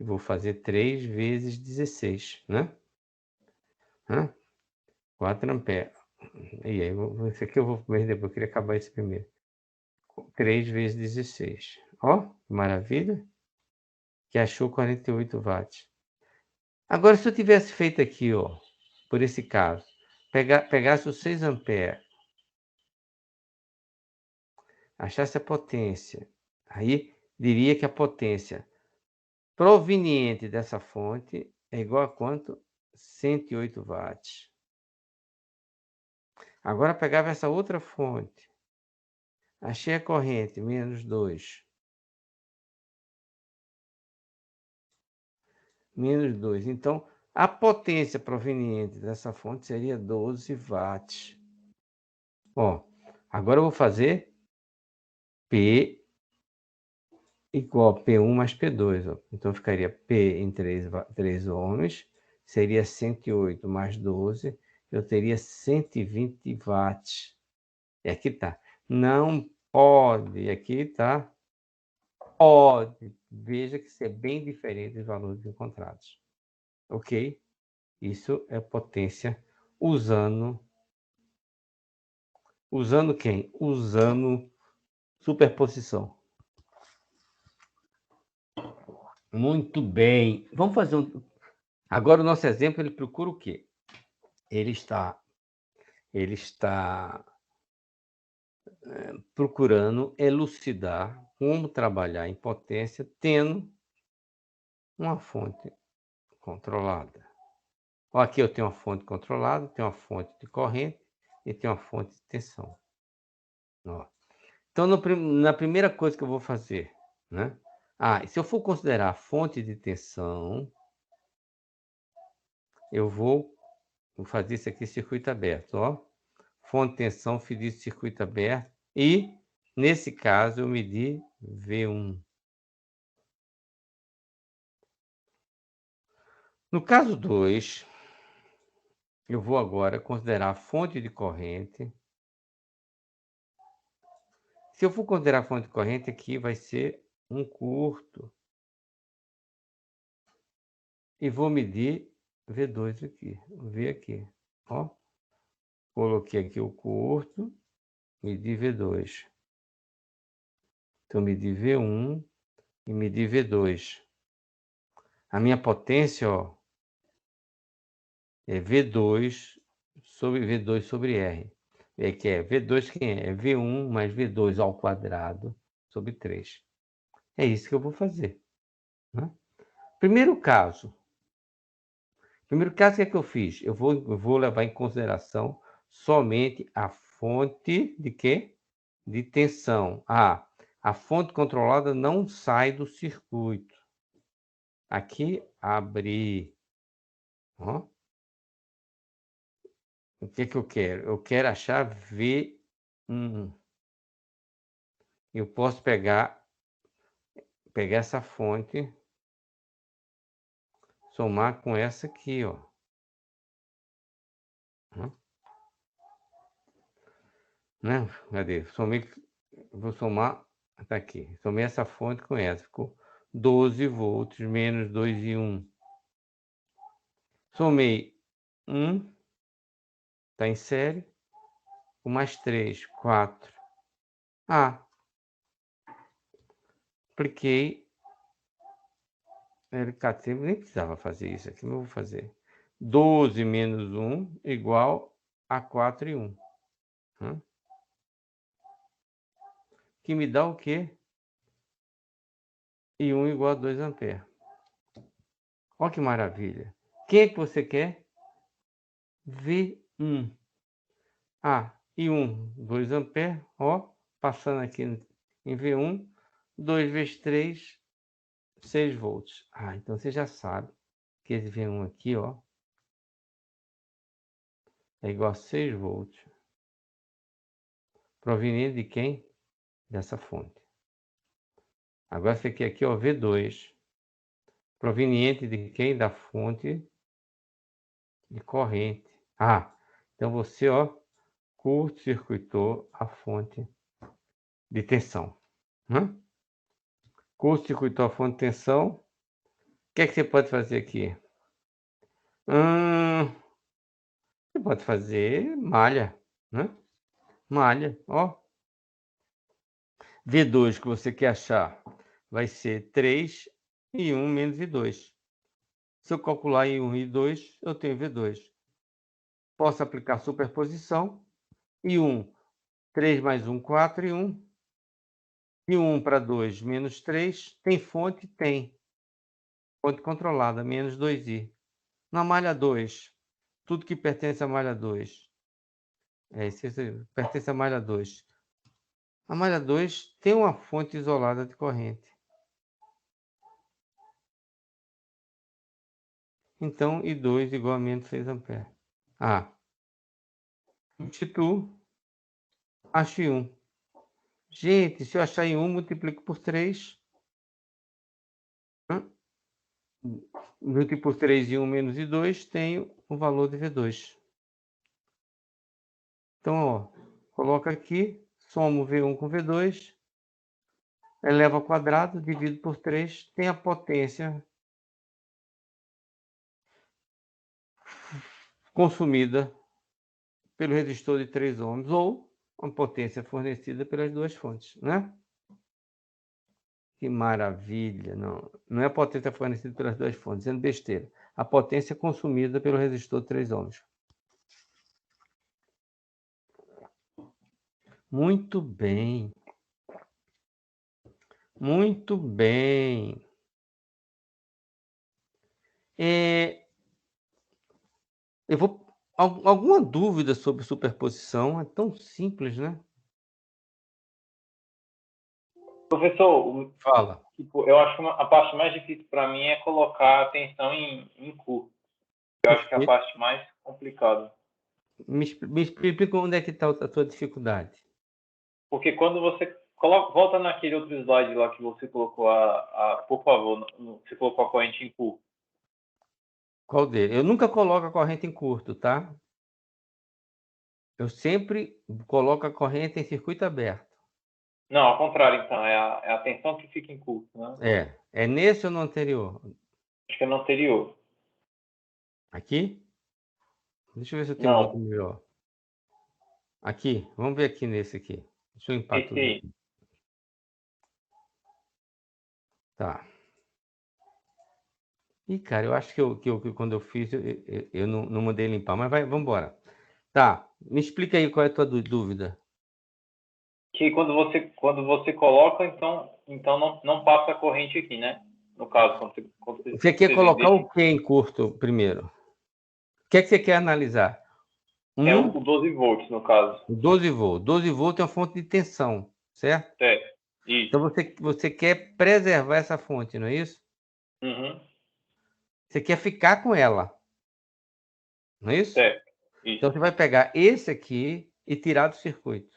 Eu vou fazer 3 vezes 16, né? 4 amperes. E aí, esse aqui eu vou ver depois, eu queria acabar esse primeiro. 3 vezes 16. Ó, que maravilha. Que achou 48 watts. Agora, se eu tivesse feito aqui, ó, por esse caso, pegasse os 6 amperes, achasse a potência, aí diria que a potência proveniente dessa fonte é igual a quanto? 108 watts. Agora pegava essa outra fonte, achei a corrente, menos 2. Menos 2. Então, a potência proveniente dessa fonte seria 12 watts. Ó, agora eu vou fazer P igual a P1 mais P2. Ó. Então, ficaria P em 3 ohms, seria 108 mais 12, eu teria 120 watts. E aqui tá. Não pode, aqui tá. Pode. Veja que isso é bem diferente dos valores encontrados. Ok? Isso é potência usando quem? Usando superposição. Muito bem. Vamos fazer um. Agora o nosso exemplo ele procura o quê? Ele está procurando elucidar como trabalhar em potência tendo uma fonte controlada. Ó, aqui eu tenho uma fonte controlada, tenho uma fonte de corrente e tenho uma fonte de tensão. Ó. Então, na primeira coisa que eu vou fazer, né? Se eu for considerar a fonte de tensão, eu vou fazer isso aqui circuito aberto, ó. Fonte de tensão, fiz circuito aberto e, nesse caso, eu medi V1. No caso 2, eu vou agora considerar a fonte de corrente. Se eu for considerar a fonte de corrente, aqui vai ser um curto. E vou medir V2 aqui. V aqui. Ó. Coloquei aqui o curto, medi V2. Então, medi V1 e medi V2. A minha potência, ó, é V2 sobre R. É que é V2 quem é? É V1 mais V2 ao quadrado sobre 3. É isso que eu vou fazer. Né? Primeiro caso, o que é que eu fiz? Eu vou levar em consideração somente a fonte de quê? De tensão. Ah, a fonte controlada não sai do circuito. Aqui, abrir. Ó. O que que eu quero? Eu quero achar V1. Eu posso pegar essa fonte, somar com essa aqui, ó. Né? Cadê? Vou somar, tá aqui. Somei essa fonte com essa, ficou 12 volts menos 2 e 1. Somei 1, tá em série, com mais 3, 4. Ah, apliquei LKT, nem precisava fazer isso aqui, mas eu vou fazer. 12 menos 1 igual a 4 e 1. Que me dá o quê? E 1 igual a 2 amperes. Olha que maravilha. Quem é que você quer? V1. Ah, e 1, 2 amperes. Ó, passando aqui em V1. 2 vezes 3, 6 volts. Ah, então você já sabe que esse V1 aqui, ó, é igual a 6 volts. Proveniente de quem? Dessa fonte. Agora esse aqui, ó, V2. Proveniente de quem? Da fonte de corrente. Ah, então você, ó, curto-circuitou a fonte de tensão. Curto-circuitou a fonte de tensão. O que é que você pode fazer aqui? Você pode fazer malha, né? Malha, ó. V2 que você quer achar vai ser 3 e 1 menos I2. Se eu calcular em 1 e 2, eu tenho V2. Posso aplicar superposição. E 1, 3 mais 1, 4 e 1. E 1 para 2, menos 3. Tem fonte? Tem. Fonte controlada, menos 2i. Na malha 2, tudo que pertence à malha 2. Isso pertence à malha 2. A malha 2 tem uma fonte isolada de corrente. Então, I2 igual a menos 6 amperes. Ah, substituo, acho I1. Gente, se eu achar I1, multiplico por 3. Multiplico por 3 I1 menos I2, tenho o valor de V2. Então, ó, coloco aqui, somo V1 com V2, elevo ao quadrado, divido por 3, tem a potência consumida pelo resistor de 3 ohms, ou a potência fornecida pelas duas fontes, né? Que maravilha! Não é a potência fornecida pelas duas fontes, sendo besteira. A potência consumida pelo resistor de 3 ohms. Muito bem. Muito bem. Eu vou... Alguma dúvida sobre superposição? É tão simples, né? Professor, Fala. tipo, eu acho que a parte mais difícil para mim é colocar a tensão em curto. Eu acho que é a parte mais complicada. Me explica onde é que está a tua dificuldade. Porque quando você volta naquele outro slide lá que você colocou por favor, você colocou a corrente em curto. Qual dele? Eu nunca coloco a corrente em curto, tá? Eu sempre coloco a corrente em circuito aberto. Não, ao contrário, então. É a tensão que fica em curto, né? É nesse ou no anterior? Acho que é no anterior. Aqui? Deixa eu ver se eu tenho Não, outro melhor. Aqui, vamos ver aqui nesse aqui. Deixa eu limpar tudo aqui. Tá. Ih, cara, eu acho que quando eu fiz, eu não mandei limpar, mas vamos embora. Tá, me explica aí qual é a tua dúvida. Que quando você coloca, então não passa a corrente aqui, né? No caso, Você quer colocar o que em curto primeiro? O que é que você quer analisar? É o 12 volts, no caso. O 12 volts. 12 volts é uma fonte de tensão, certo? Certo. Isso. Então você quer preservar essa fonte, não é isso? Uhum. Você quer ficar com ela, não é isso? Certo. Isso. Então você vai pegar esse aqui e tirar do circuito,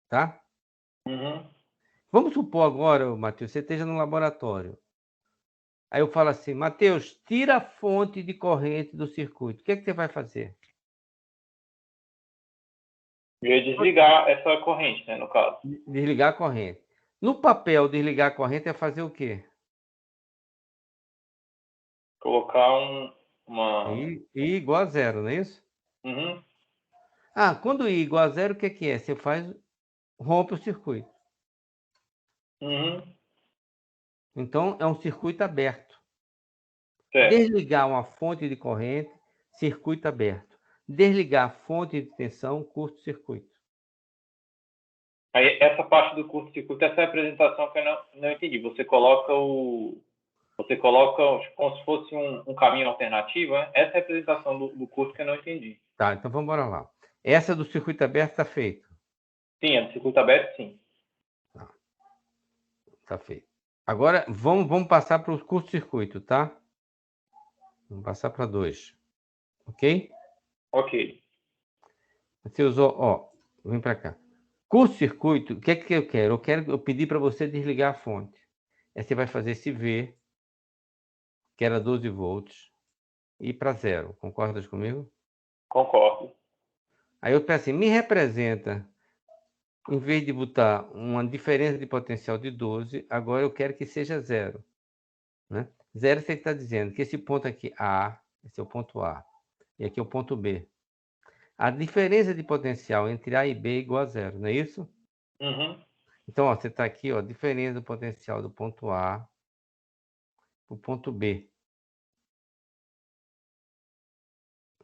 tá? Uhum. Vamos supor agora, Matheus, você esteja no laboratório. Aí eu falo assim, Matheus, tira a fonte de corrente do circuito. O que é que você vai fazer? Eu ia desligar essa corrente, né, no caso. Desligar a corrente. No papel, desligar a corrente é fazer o quê? Colocar uma... I igual a zero, não é isso? Uhum. Ah, quando I igual a zero, o que é? Você rompe o circuito. Uhum. Então, é um circuito aberto. Certo. Desligar uma fonte de corrente, circuito aberto. Desligar a fonte de tensão, curto-circuito. Aí, essa parte do curto-circuito, essa é a apresentação que eu não entendi. Você coloca como se fosse um caminho alternativo, né? Essa é a apresentação do curto que eu não entendi. Tá, então vamos embora lá. Essa do circuito aberto está feita. Sim, é do circuito aberto, sim. Tá feito. Agora, vamos passar para o curto-circuito, tá? Vamos passar para 2. Ok? Ok. Você usou, ó, vem para cá. Curto-circuito, o que é que eu quero? Eu pedir para você desligar a fonte. Aí você vai fazer esse V, que era 12 volts, e ir para zero. Concordas comigo? Concordo. Aí eu peço assim, me representa, em vez de botar uma diferença de potencial de 12, agora eu quero que seja zero. Né? Zero você está dizendo que esse ponto aqui, A, esse é o ponto A, e aqui é o ponto B. A diferença de potencial entre A e B é igual a zero, não é isso? Uhum. Então, ó, você está aqui, ó, diferença do potencial do ponto A para o ponto B.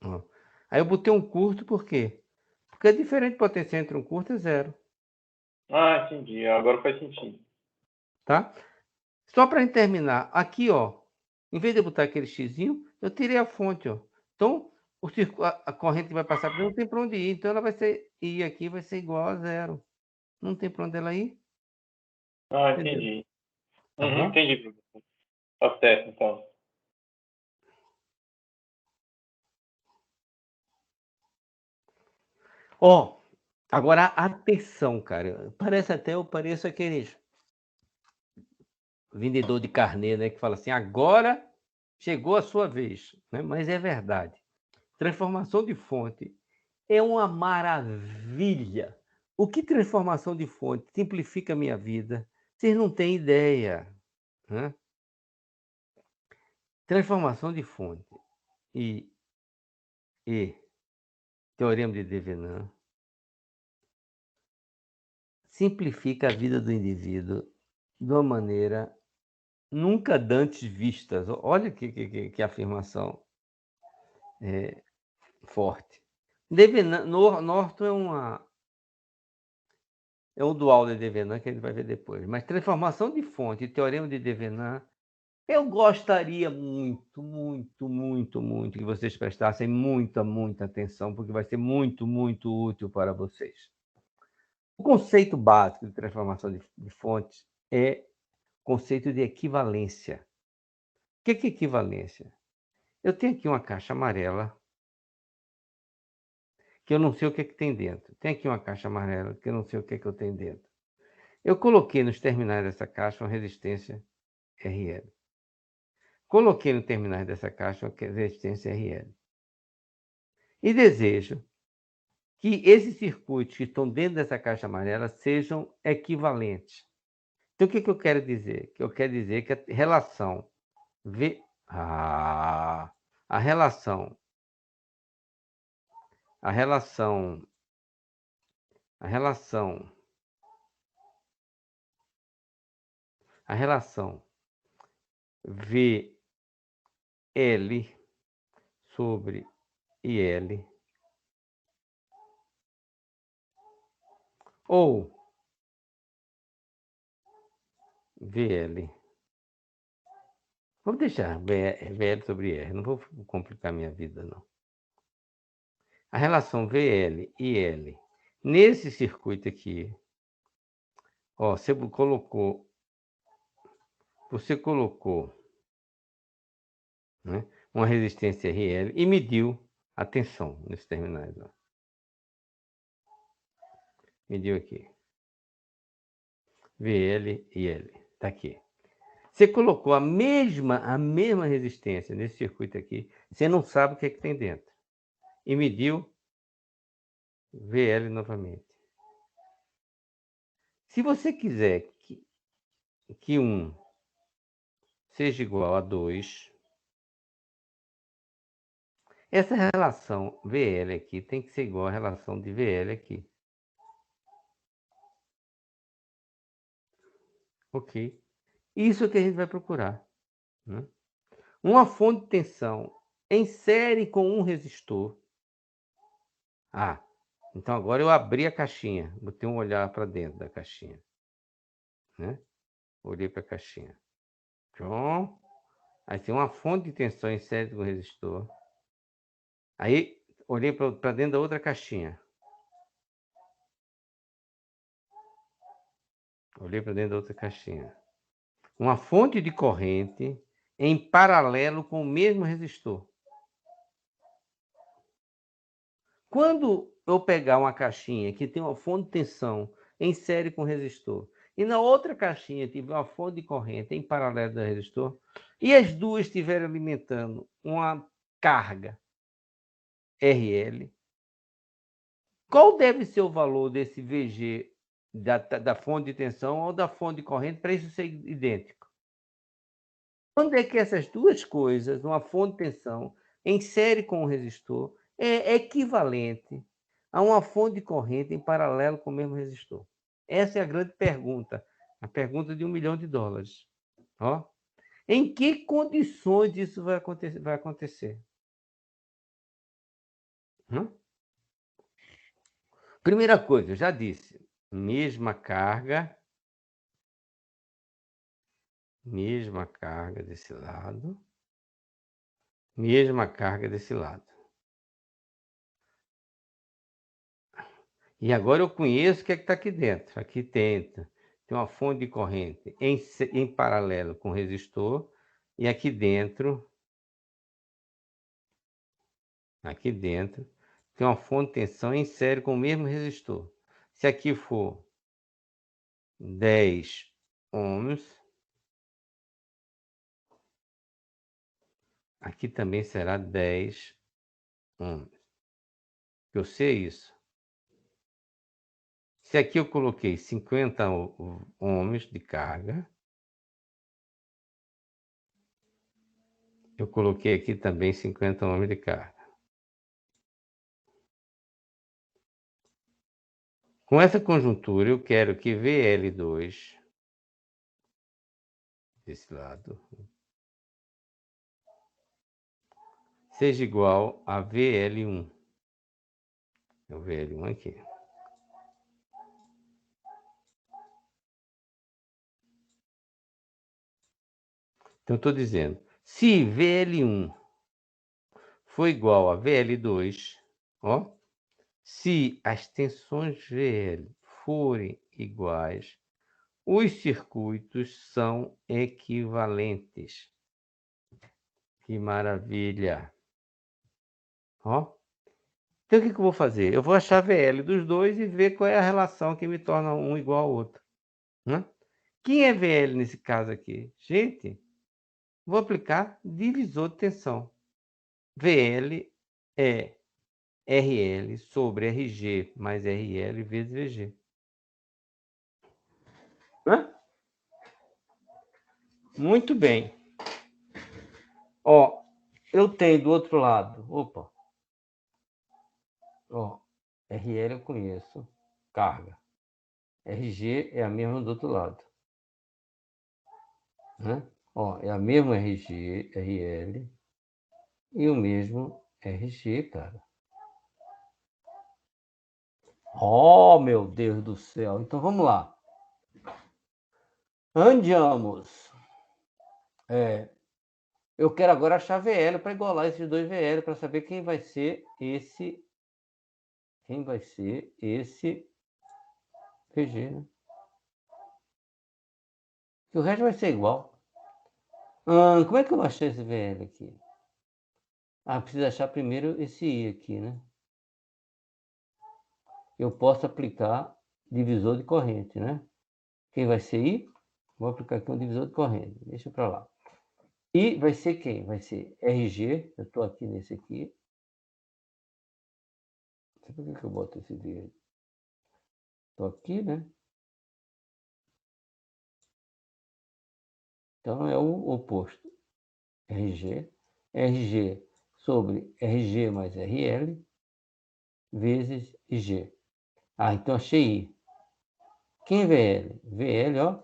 Ó. Aí eu botei um curto, por quê? Porque a diferença de potencial entre um curto é zero, Ah, entendi. Agora faz sentido. tá? Só para terminar, aqui, ó, em vez de eu botar aquele xizinho, eu tirei a fonte, ó. Então, a corrente que vai passar por não tem para onde ir, então ela vai ser, I aqui vai ser igual a zero. Não tem para onde ela ir, Ah, entendeu? entendi. Tá Uhum, bom? entendi, professor. Tá certo, então. Ó, agora atenção, cara. Parece até, eu pareço aqueles vendedor de carnê, né, que fala assim, agora chegou a sua vez, né? Mas é verdade. Transformação de fonte é uma maravilha. O que transformação de fonte simplifica a minha vida? Vocês não têm ideia, né? Transformação de fonte e, e teorema de Devenant simplifica a vida do indivíduo de uma maneira nunca dantes vistas. Olha que afirmação forte. Devenant, Norton é um dual de Devenant que a gente vai ver depois. Mas transformação de fonte e teorema de Devenant, eu gostaria muito, muito, muito, muito que vocês prestassem muita, muita atenção, porque vai ser muito, muito útil para vocês. O conceito básico de transformação de fontes é o conceito de equivalência. O que é equivalência? Eu tenho aqui uma caixa amarela, que eu não sei o que tem dentro. Tem aqui uma caixa amarela, que eu não sei o que eu tenho dentro. Eu coloquei nos terminais dessa caixa uma resistência RL. Coloquei no terminais dessa caixa uma resistência RL. E desejo que esses circuitos que estão dentro dessa caixa amarela sejam equivalentes. Então, o que eu quero dizer? Que eu quero dizer que a relação V... a relação... A relação... A relação... A relação VL sobre IL ou VL. Vamos deixar VL sobre R, não vou complicar minha vida, não. a relação VL e L nesse circuito aqui, ó, você colocou, né, uma resistência RL e mediu a tensão nesses terminais, ó. Mediu aqui. VL e L, tá aqui. Você colocou a mesma resistência nesse circuito aqui, você não sabe o que é que tem dentro. E mediu VL novamente. Se você quiser que 1 seja igual a 2, essa relação VL aqui tem que ser igual à relação de VL aqui. Ok? Isso é que a gente vai procurar, né? Uma fonte de tensão em série com um resistor. Ah, então agora eu abri a caixinha, botei um olhar para dentro da caixinha, né? Olhei para a caixinha. Tchom. Aí tem uma fonte de tensão em série com resistor. Aí olhei para dentro da outra caixinha. Olhei para dentro da outra caixinha. Uma fonte de corrente em paralelo com o mesmo resistor. Quando eu pegar uma caixinha que tem uma fonte de tensão em série com resistor, e na outra caixinha tiver uma fonte de corrente em paralelo do resistor, e as duas estiverem alimentando uma carga RL, qual deve ser o valor desse VG da fonte de tensão ou da fonte de corrente para isso ser idêntico? Quando é que essas duas coisas, uma fonte de tensão em série com um resistor, é equivalente a uma fonte de corrente em paralelo com o mesmo resistor? Essa é a grande pergunta, a pergunta de $1 milhão. Ó, em que condições isso vai acontecer? Primeira coisa, eu já disse, mesma carga desse lado, mesma carga desse lado. E agora eu conheço o que é que está aqui dentro. Aqui dentro tem uma fonte de corrente em paralelo com o resistor, e aqui dentro tem uma fonte de tensão em série com o mesmo resistor. Se aqui for 10 ohms, aqui também será 10 ohms. Eu sei isso. Se aqui eu coloquei 50 ohms de carga, eu coloquei aqui também 50 ohms de carga. Com essa conjuntura, eu quero que VL2, desse lado, seja igual a VL1. É o VL1 aqui. Então, eu estou dizendo, se VL1 for igual a VL2, ó, se as tensões VL forem iguais, os circuitos são equivalentes. Que maravilha! Ó. Então, o que eu vou fazer? Eu vou achar VL dos dois e ver qual é a relação que me torna um igual ao outro, né? Quem é VL nesse caso aqui? Gente, vou aplicar divisor de tensão. VL é RL sobre RG mais RL vezes VG. Hã? Muito bem. Ó, eu tenho do outro lado. Opa. Ó, RL eu conheço. Carga. RG é a mesma do outro lado. Né? Ó, é a mesma RG, RL e o mesmo RG, cara. Oh, meu Deus do céu. Então vamos lá. Andiamos. Eu quero agora achar VL para igualar esses dois VL, para saber quem vai ser esse quem vai ser esse VG, né? Que o resto vai ser igual. Como é que eu achei esse VL aqui? Preciso achar primeiro esse I aqui, né? Eu posso aplicar divisor de corrente, né? Quem vai ser I? Vou aplicar aqui um divisor de corrente. Deixa para lá. I vai ser quem? Vai ser RG. Eu estou aqui nesse aqui. Não sei por que eu boto esse verde. Estou aqui, né? Então é o oposto. RG. RG sobre RG mais RL vezes IG. Então achei I. Quem é VL? VL, ó,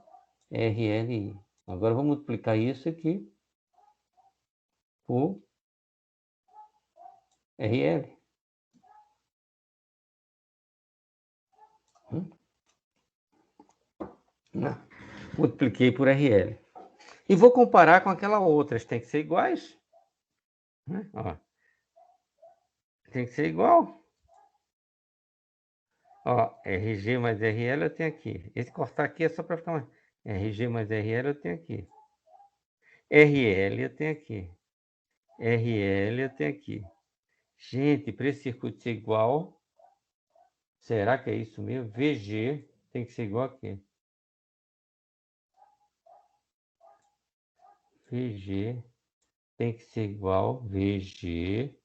RLI. Agora vou multiplicar isso aqui por RL. Multipliquei por RL. E vou comparar com aquela outra. Tem que ser iguais. Né? Ó. Tem que ser igual. Ó, RG mais RL eu tenho aqui. Esse cortar aqui é só para ficar mais. RG mais RL eu tenho aqui. RL eu tenho aqui. RL eu tenho aqui. Gente, para esse circuito ser igual, será que é isso mesmo? VG tem que ser igual aqui. VG tem que ser igual VG.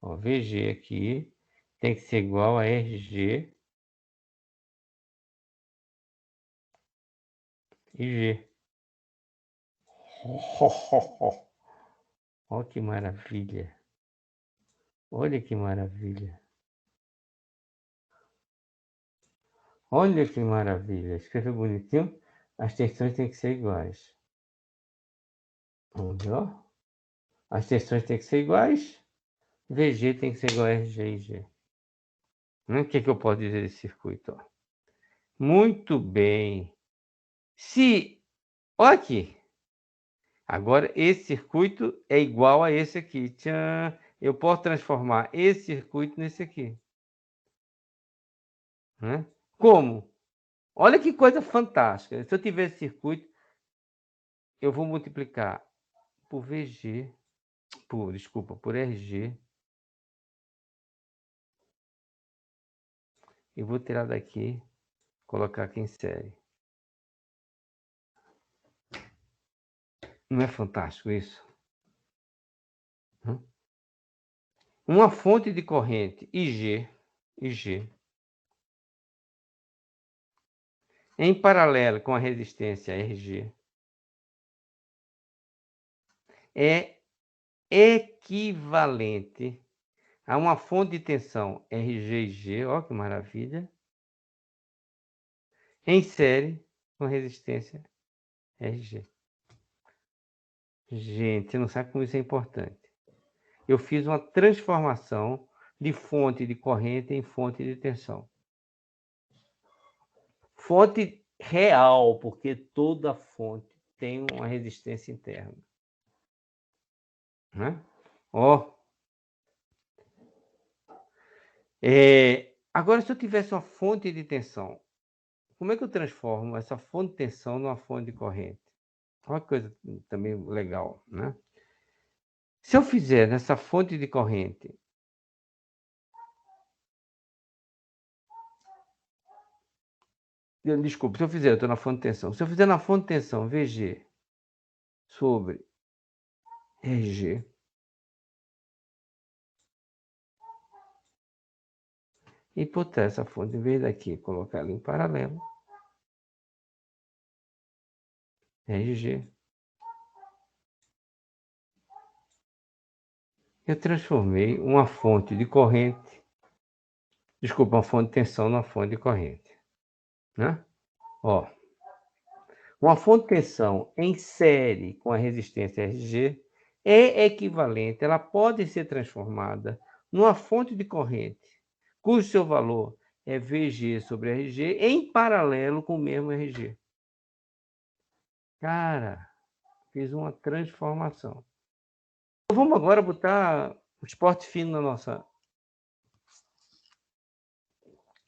Ó, VG aqui tem que ser igual a RG e G. Olha que maravilha. Olha que maravilha. Olha que maravilha. Escreveu bonitinho. As tensões têm que ser iguais. Vamos ver, ó. As tensões têm que ser iguais. VG tem que ser igual a RG e G. O que eu posso dizer desse circuito? Ó? Muito bem. Olha aqui. Agora, esse circuito é igual a esse aqui. Tchan. Eu posso transformar esse circuito nesse aqui. Né? Como? Olha que coisa fantástica. Se eu tiver esse circuito, eu vou multiplicar por VG, por RG. E vou tirar daqui, colocar aqui em série. Não é fantástico isso? Uma fonte de corrente IG, em paralelo com a resistência RG, é equivalente a uma fonte de tensão RG e G, ó que maravilha, em série com resistência RG. Gente, você não sabe como isso é importante. Eu fiz uma transformação de fonte de corrente em fonte de tensão. Fonte real, porque toda fonte tem uma resistência interna. Né? Ó. Agora, se eu tivesse uma fonte de tensão, como é que eu transformo essa fonte de tensão numa fonte de corrente? Olha que coisa também legal, né? Se eu fizer nessa fonte de corrente desculpa, se eu fizer, eu estou na fonte de tensão. Se eu fizer na fonte de tensão VG sobre RG, e botar essa fonte, em vez daqui, colocar ela em paralelo, RG, eu transformei uma fonte de corrente, desculpa, uma fonte de tensão numa fonte de corrente. Né? Ó, uma fonte de tensão em série com a resistência RG é equivalente, ela pode ser transformada numa fonte de corrente, cujo seu valor é VG sobre RG, em paralelo com o mesmo RG. Cara, fiz uma transformação. Então, vamos agora botar o esporte fino na nossa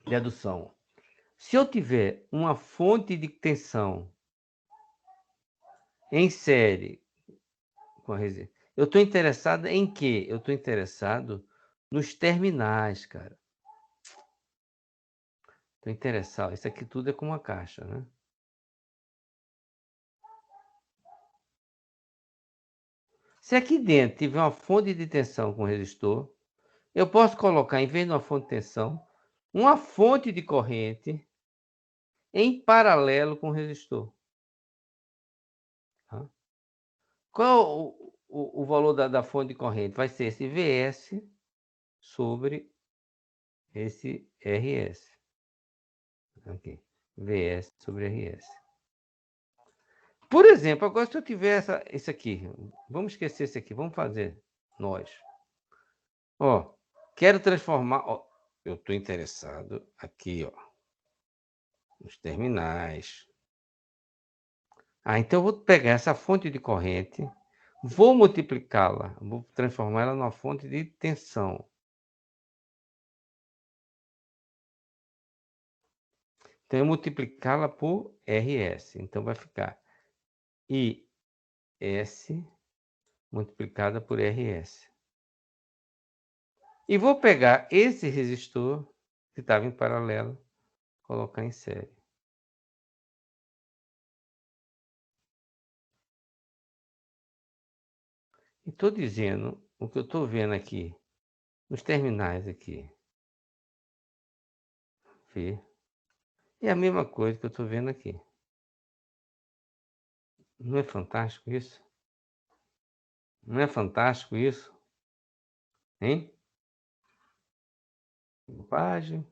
Dedução. Se eu tiver uma fonte de tensão em série com a resistência, eu estou interessado em quê? Eu estou interessado nos terminais, cara. Estou interessado. Isso aqui tudo é com uma caixa, né? Se aqui dentro tiver uma fonte de tensão com resistor, eu posso colocar, em vez de uma fonte de tensão, uma fonte de corrente em paralelo com o resistor. Tá? Qual o valor da fonte de corrente? Vai ser esse Vs sobre esse RS. Aqui. Vs sobre RS. Por exemplo, agora se eu tiver esse aqui, vamos esquecer esse aqui, vamos fazer nós. Ó, quero transformar, ó, eu estou interessado aqui, ó, nos terminais. Então eu vou pegar essa fonte de corrente, vou multiplicá-la, vou transformá-la numa fonte de tensão. Então eu multiplicá-la por RS. Então vai ficar IS multiplicada por RS. E vou pegar esse resistor que estava em paralelo, colocar em série. E estou dizendo o que eu estou vendo aqui, nos terminais aqui. Vê. É a mesma coisa que eu estou vendo aqui. Não é fantástico isso? Não é fantástico isso? Hein? Bobagem.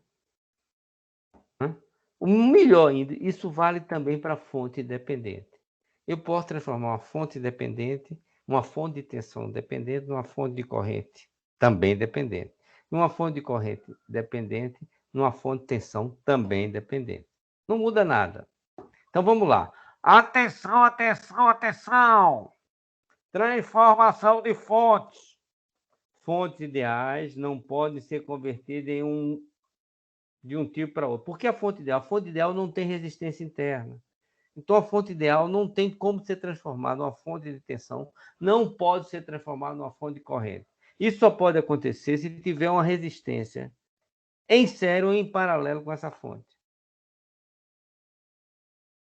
O melhor ainda, isso vale também para fonte dependente. Eu posso transformar uma fonte dependente, uma fonte de tensão dependente, numa fonte de corrente também dependente. E uma fonte de corrente dependente, numa fonte de tensão também dependente. Não muda nada. Então vamos lá. Atenção, atenção, atenção! Transformação de fontes. Fontes ideais não podem ser convertidas de um tipo para outro. Por que a fonte ideal? A fonte ideal não tem resistência interna. Então, a fonte ideal não tem como ser transformada numa fonte de tensão, não pode ser transformada numa fonte de corrente. Isso só pode acontecer se tiver uma resistência em série ou em paralelo com essa fonte.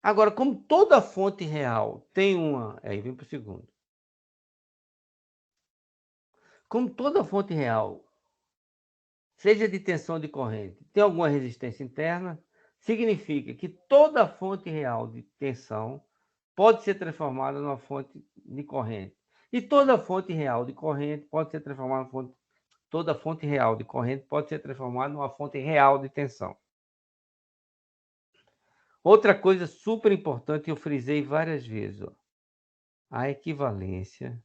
Agora, como toda fonte real tem uma... Aí vem para o segundo. Como toda fonte real, seja de tensão ou de corrente, tem alguma resistência interna, significa que toda fonte real de tensão pode ser transformada numa fonte de corrente. E toda fonte real de corrente pode ser transformada toda fonte real de corrente pode ser transformada numa fonte real de tensão. Outra coisa super importante, eu frisei várias vezes, ó, a equivalência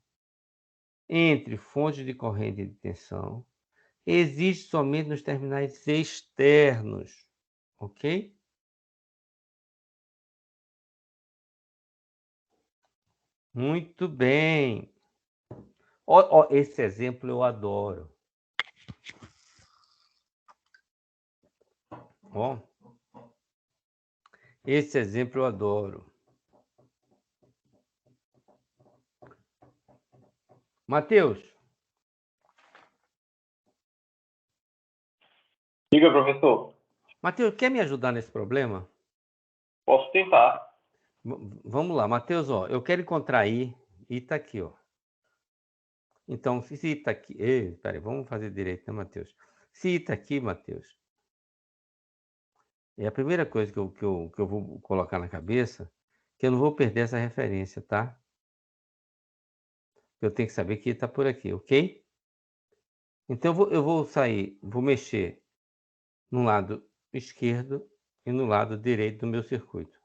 entre fontes de corrente e de tensão existe somente nos terminais externos, ok? Muito bem. Ó, esse exemplo eu adoro. Ó, esse exemplo eu adoro. Matheus. Diga, professor. Matheus, quer me ajudar nesse problema? Posso tentar. Vamos lá, Matheus, ó, eu quero encontrar I está aqui, ó. Então, se I está aqui... Peraí, vamos fazer direito, né, Matheus? Se I está aqui, Matheus, é a primeira coisa que eu vou colocar na cabeça, que eu não vou perder essa referência, tá? Eu tenho que saber que I está por aqui, ok? Então, eu vou sair, vou mexer no lado esquerdo e no lado direito do meu circuito.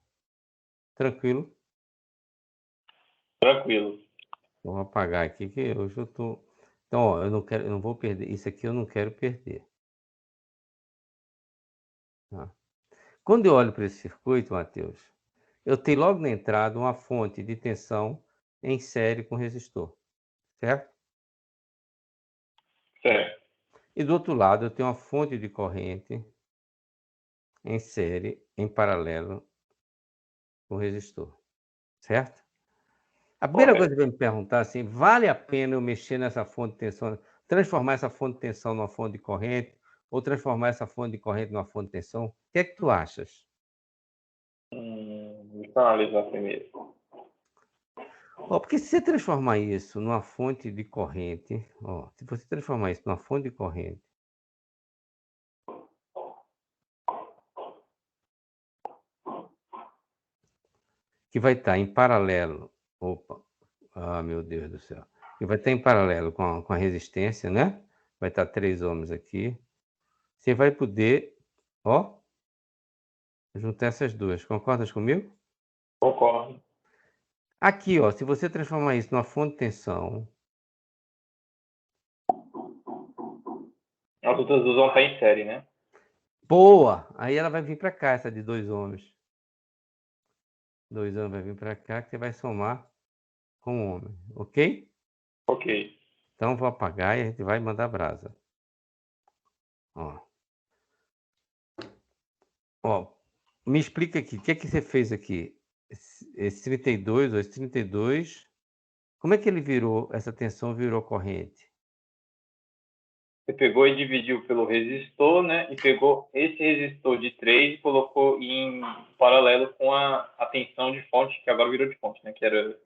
Tranquilo? Tranquilo. Vou apagar aqui que hoje eu tô. Então, ó, eu não vou perder. Isso aqui eu não quero perder. Tá? Quando eu olho para esse circuito, Matheus, eu tenho logo na entrada uma fonte de tensão em série com resistor, certo? Certo. E do outro lado eu tenho uma fonte de corrente em série, em paralelo com o resistor, certo? A primeira coisa que vai me perguntar assim, vale a pena eu mexer nessa fonte de tensão, transformar essa fonte de tensão numa fonte de corrente, ou transformar essa fonte de corrente numa fonte de tensão? O que é que tu achas? Deixa eu analisar primeiro. Porque se você transformar isso numa fonte de corrente, se você transformar isso numa fonte de corrente, que vai estar em paralelo, meu Deus do céu, que vai estar em paralelo com a resistência, né? Vai estar 3 ohms aqui. Você vai poder, juntar essas duas. Concordas comigo? Concordo. Aqui, se você transformar isso numa fonte de tensão, As outras duas vão estar em série, né? boa! Aí ela vai vir para cá, essa de 2 ohms. 2 ohms vai vir para cá, que você vai somar com o ohm, ok? Ok. Então vou apagar e a gente vai mandar brasa. Me explica aqui, o que é que você fez aqui? Esse 32, esse 32, como é que ele virou, essa tensão virou corrente? Você pegou e dividiu pelo resistor, né? E pegou esse resistor de 3 e colocou em paralelo com a tensão de fonte, que agora virou de fonte, né? Que era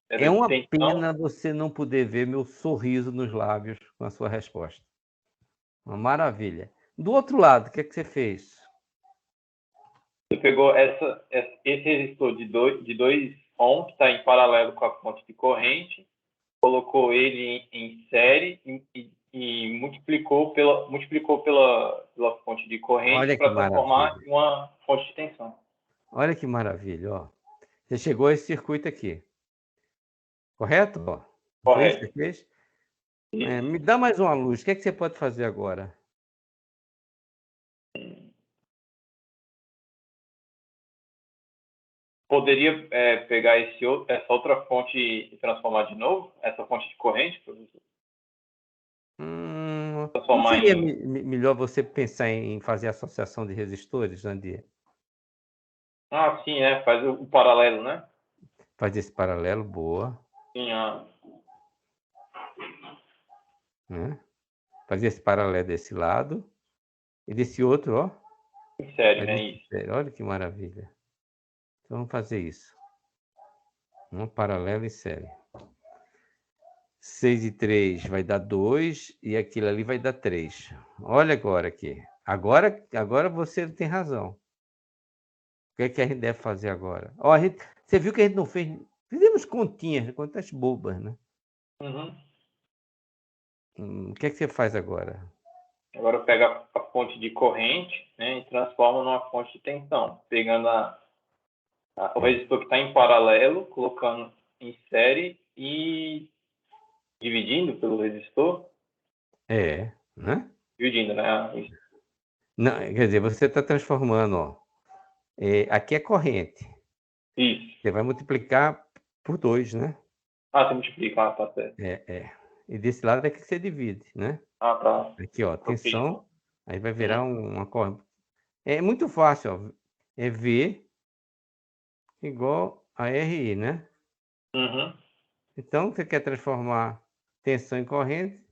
É de uma tensão. pena você não poder ver meu sorriso nos lábios com a sua resposta. Uma maravilha. Do outro lado, o que é que você fez? Você pegou esse resistor de 2 ohm, que está em paralelo com a fonte de corrente, colocou ele em série e multiplicou pela fonte de corrente Olha que para transformar maravilha. em uma fonte de tensão. Olha que maravilha, Você chegou a esse circuito aqui. Correto? Não foi isso que Correto. você fez? Isso. Me dá mais uma luz. O que é que você pode fazer agora? Poderia pegar essa outra fonte e transformar de novo? Essa fonte de corrente, professor? Não Transformar seria em... melhor você pensar em fazer associação de resistores, Andy? Ah, sim, faz o paralelo, né? Fazer esse paralelo, boa. Sim, Né? Fazer esse paralelo desse lado. E desse outro, em série, fazer né? esse Isso. sério. Olha que maravilha. Então vamos fazer isso. Um paralelo e série. 6 e 3 vai dar 2 e aquilo ali vai dar 3. Olha agora aqui. Agora você tem razão. O que é que a gente deve fazer agora? Você viu que a gente não fez. Fizemos continhas, contas bobas, né? Uhum. O que é que você faz agora? Agora pega a fonte de corrente, né, e transforma numa fonte de tensão, pegando o resistor que está em paralelo, colocando em série e dividindo pelo resistor. Né? Dividindo, né? Isso. Não, quer dizer, você está transformando, aqui é corrente. Isso. Você vai multiplicar por 2, né? Você multiplica, tá certo. E desse lado é que você divide, né? Tá. Aqui, Ok. tensão, aí vai virar uma corrente. É muito fácil, É V igual a RI, né? Uhum. Então, você quer transformar tensão em corrente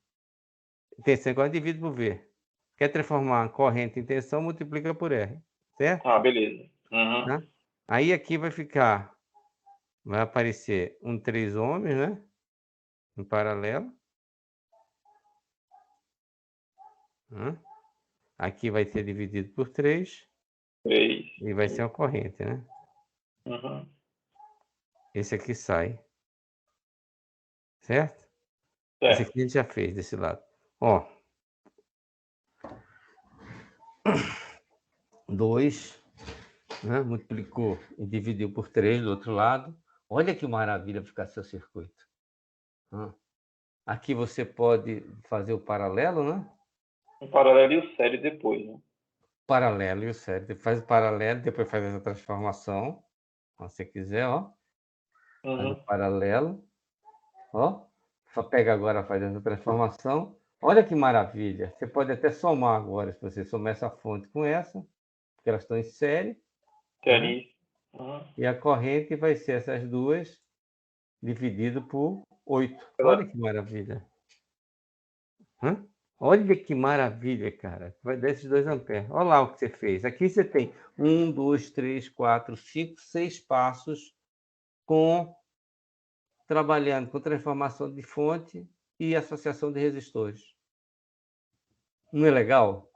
divide por V. Quer transformar corrente em tensão, multiplica por R, certo? Beleza. Uhum. Tá? Aí aqui vai aparecer um 3 ohms, né? Em paralelo. Né? Aqui vai ser dividido por 3 3. e vai ser uma corrente, né? Uhum. Esse aqui sai, certo? Esse Certo. aqui a gente já fez desse lado. Ó, 2, né? Multiplicou e dividiu por 3 do outro lado. Olha que maravilha ficar seu circuito. Aqui você pode fazer o paralelo, né? Um paralelo e o série depois, né? Paralelo e o sério. Você faz o paralelo, depois faz essa transformação. Se você quiser, faz o Uhum. paralelo. Só pega agora, faz essa transformação. Olha que maravilha. Você pode até somar agora, se você somar essa fonte com essa, porque elas estão em série. Série. E a corrente vai ser essas duas dividido por 8. Olha que maravilha. Olha que maravilha, cara. Vai dar esses 2 amperes. Olha lá o que você fez. Aqui você tem 1, 2, 3, 4, 5, 6 passos trabalhando com transformação de fonte e associação de resistores. Não é legal?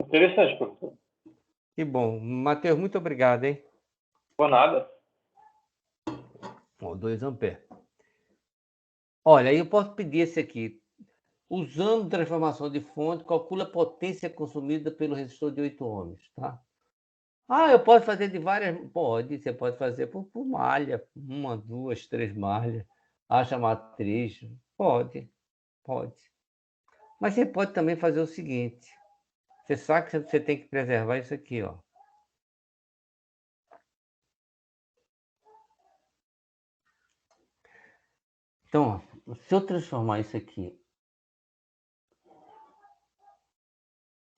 Interessante, professor. Que bom. Matheus, muito obrigado, hein? Por nada. 2 amperes. Olha, aí eu posso pedir esse aqui. Usando transformação de fonte, calcula a potência consumida pelo resistor de 8 ohms, tá? Eu posso fazer de várias... Pode, você pode fazer por malha. 1, 2, 3 malhas. Acha a matriz. Pode. Mas você pode também fazer o seguinte. Você sabe que você tem que preservar isso aqui, ó. Então, ó, se eu transformar isso aqui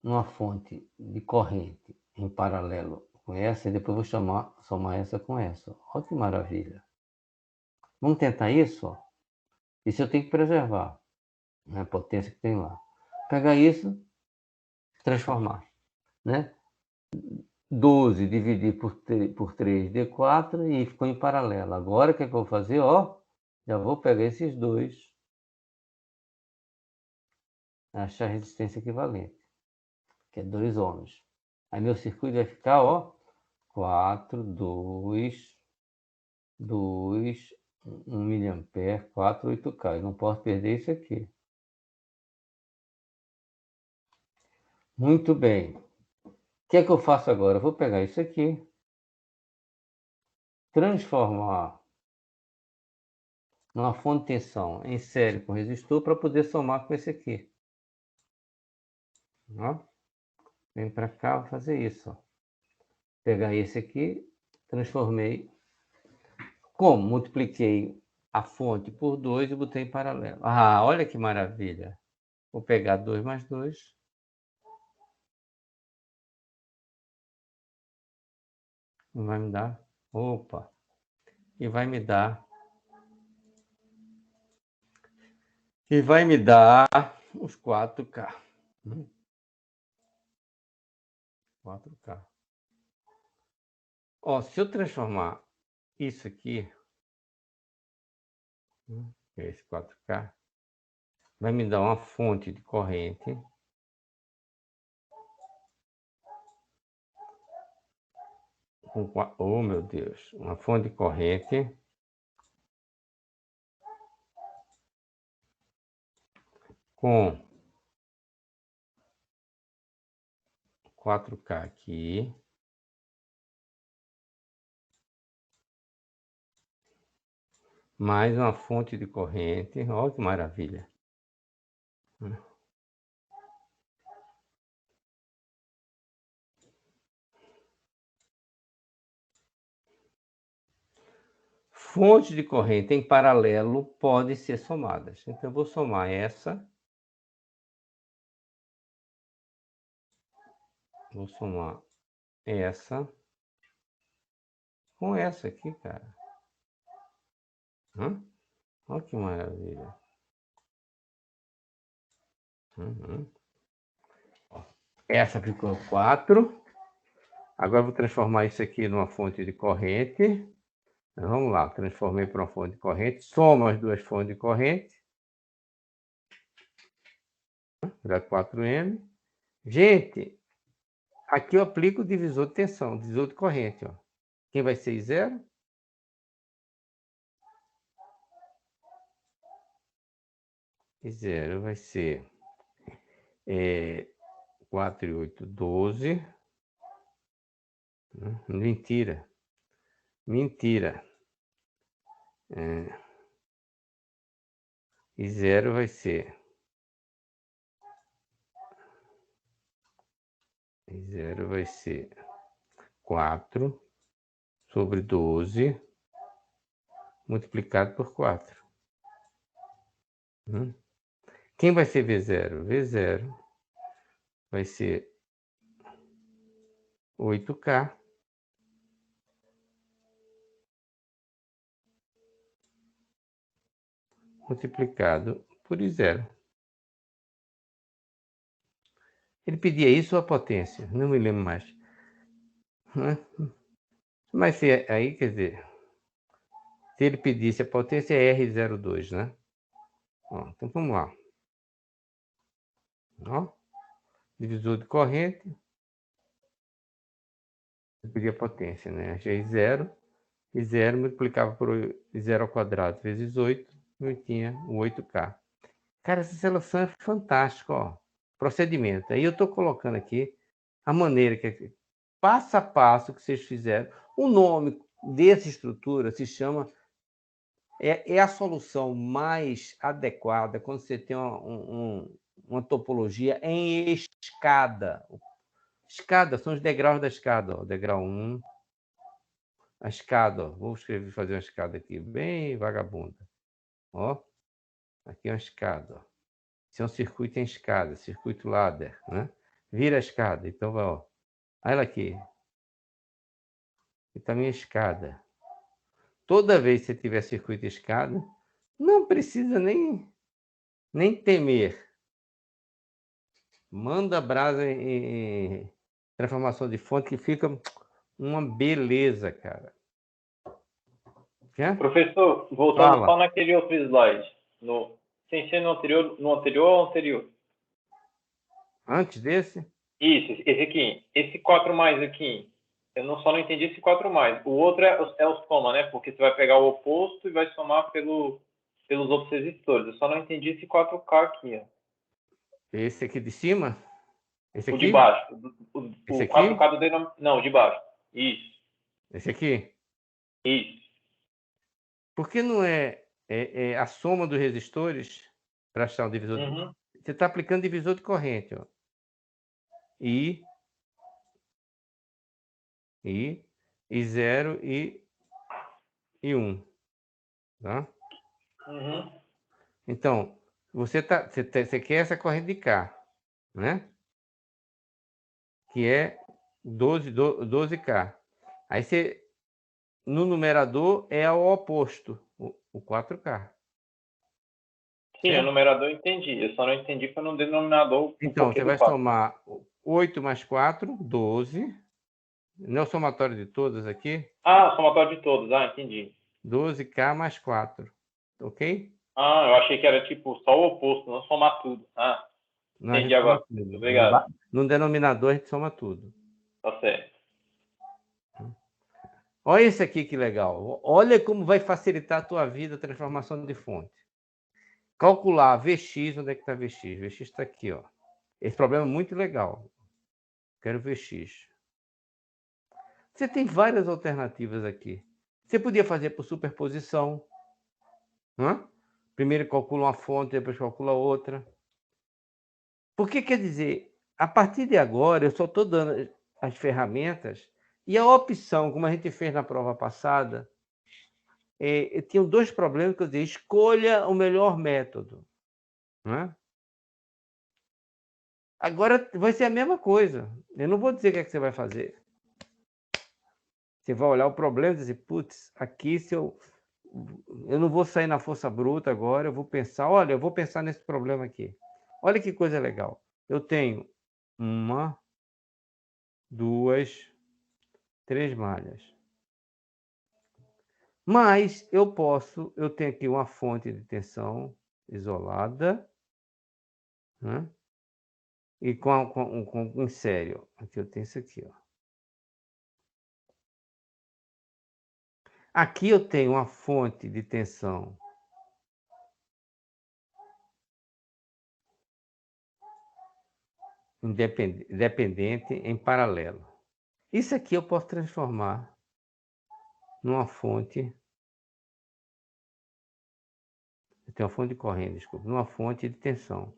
numa fonte de corrente em paralelo com essa, e depois vou somar essa com essa. Olha que maravilha. Vamos tentar isso, ó. Isso eu tenho que preservar, né? A potência que tem lá. Pegar isso, transformar, né? 12 dividir por 3 dê 4 e ficou em paralelo. Agora o que é que eu vou fazer? Ó, já vou pegar esses dois, achar a resistência equivalente, que é 2 ohms. Aí meu circuito vai ficar, ó, 4, 2, 1 miliampere, 4, 8K. Eu não posso perder isso aqui. Muito bem. O que é que eu faço agora? Eu vou pegar isso aqui, transformar numa fonte de tensão em série com resistor para poder somar com esse aqui. Ó. Vem para cá, vou fazer isso. Ó. Pegar esse aqui, transformei. Como? Multipliquei a fonte por 2 e botei em paralelo. Olha que maravilha. Vou pegar 2 mais 2. Vai me dar. Opa! E vai me dar. Os 4K. 4K. Ó, se eu transformar isso aqui, esse 4K, vai me dar uma fonte de corrente oh, meu Deus, uma fonte de corrente com 4K aqui, mais uma fonte de corrente. Olha que maravilha. Fontes de corrente em paralelo podem ser somadas. Então, eu vou somar essa. Vou somar essa com essa aqui, cara. Olha que maravilha. Essa ficou 4. Agora eu vou transformar isso aqui numa fonte de corrente. Vamos lá, transformei para uma fonte de corrente. Soma as duas fontes de corrente. Dá 4M. Gente, aqui eu aplico o divisor de tensão, divisor de corrente. Ó. Quem vai ser 0? E 0 vai ser 4 e 8, 12. Mentira. E 0 vai ser... E 0 vai ser 4 sobre 12 multiplicado por 4. Quem vai ser V0? V0 vai ser 8K multiplicado por I0. Ele pedia isso ou a potência? Não me lembro mais. Mas se aí, quer dizer, se ele pedisse a potência é R02, né? Ó, então vamos lá. Ó, divisor de corrente. Eu pedi a potência, né? Achei 0. E 0 multiplicava por 0 ao quadrado vezes 8. Eu tinha o 8K. Cara, essa solução é fantástica, ó. Procedimento. Aí eu estou colocando aqui a maneira que passo a passo que vocês fizeram. O nome dessa estrutura se chama é a solução mais adequada quando você tem uma topologia em escada. Escada são os degraus da escada, ó. Degrau 1, a escada, ó. Vou fazer uma escada aqui bem vagabunda. Ó, aqui é uma escada, ó. Esse é um circuito em escada, circuito ladder, né? Vira a escada, então vai, ó. Olha ela aqui. E também a escada. Toda vez que você tiver circuito escada, não precisa nem temer. Manda brasa em transformação de fonte que fica uma beleza, cara. Quer? Professor, voltando só naquele outro slide, sem ser no anterior ou anterior? Antes desse? Isso, esse aqui. Esse 4 mais aqui. Eu só não entendi esse 4 mais. O outro é o soma, né? Porque você vai pegar o oposto e vai somar pelos outros resistores. Eu só não entendi esse 4K aqui, ó. Esse aqui de cima? Esse O aqui? de baixo. Esse O aqui? 4K do denominador. Não, o de baixo. Isso. Esse aqui? Isso. Por que não é a soma dos resistores para achar um divisor? Uhum. Você está aplicando divisor de corrente, ó. I 0 e 1. Tá? Uhum. Então, você quer essa corrente de K, né? Que é 12K. Aí você, no numerador, é o oposto, o 4K. Sim, certo? o numerador eu entendi. Eu só não entendi foi no denominador. Então, você vai somar 8 mais 4, 12. Não é o somatório de todas aqui? Ah, somatório de todos. Ah, entendi. 12K mais 4. Ok? Ah, eu achei que era tipo só o oposto, não somar tudo. Ah, Não, a entendi gente soma agora. tudo. Obrigado. No denominador, a gente soma tudo. Tá certo. Olha esse aqui que legal. Olha como vai facilitar a tua vida a transformação de fonte. Calcular Vx, onde é que está Vx? Vx está aqui, ó. Esse problema é muito legal. Quero Vx. Você tem várias alternativas aqui. Você podia fazer por superposição. Né? Primeiro calcula uma fonte, depois calcula outra. Porque quer dizer, a partir de agora, eu só estou dando as ferramentas e a opção, como a gente fez na prova passada, eu tinha dois problemas que eu dizia, escolha o melhor método. Né? Agora vai ser a mesma coisa. Eu não vou dizer o que é que você vai fazer. Você vai olhar o problema e dizer, putz, aqui se eu não vou sair na força bruta agora, eu vou pensar, olha, eu vou pensar nesse problema aqui. Olha que coisa legal. Eu tenho 1, 2, 3 malhas. Mas eu tenho aqui uma fonte de tensão isolada, né? E com sério. Aqui eu tenho isso aqui, ó. Aqui eu tenho uma fonte de tensão dependente em paralelo. Isso aqui eu posso transformar numa fonte. Eu tenho uma fonte de corrente, desculpa, numa fonte de tensão.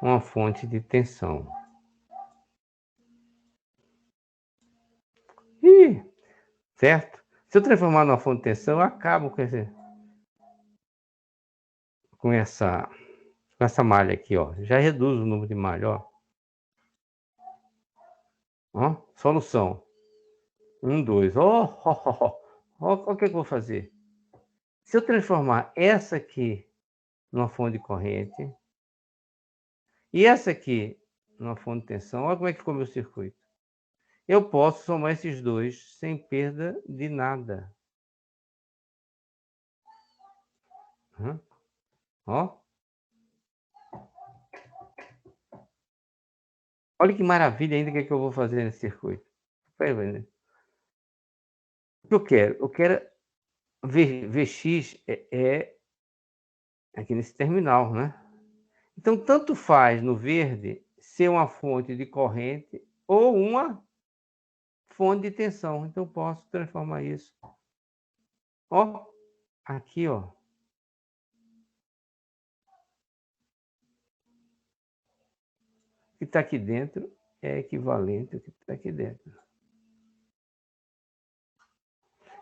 Uma fonte de tensão. Certo? Se eu transformar numa fonte de tensão, eu acabo com essa malha aqui, ó. Já reduz o número de malha, ó. Ó, solução. 1, 2. Ó, o que eu vou fazer? Se eu transformar essa aqui numa fonte de corrente e essa aqui numa fonte de tensão, olha como é que ficou meu circuito. Eu posso somar esses dois sem perda de nada. Ó. Olha que maravilha ainda que eu vou fazer nesse circuito. O que eu quero? Eu quero Vx aqui nesse terminal, né? Então, tanto faz no verde ser uma fonte de corrente ou uma fonte de tensão. Então, eu posso transformar isso. Ó, aqui, ó. O que está aqui dentro é equivalente ao que está aqui dentro.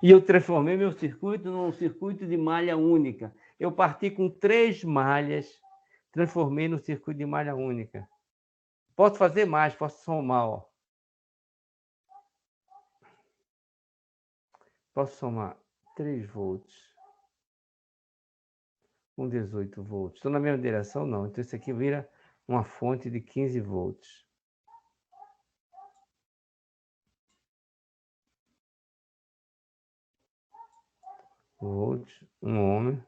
E eu transformei meu circuito num circuito de malha única. Eu parti com 3 malhas, transformei no circuito de malha única. Posso fazer mais, posso somar, ó. Posso somar 3 volts com 18 volts. Estou na mesma direção? Não. Então, isso aqui vira uma fonte de 15 volts. Volts, 1 ohm.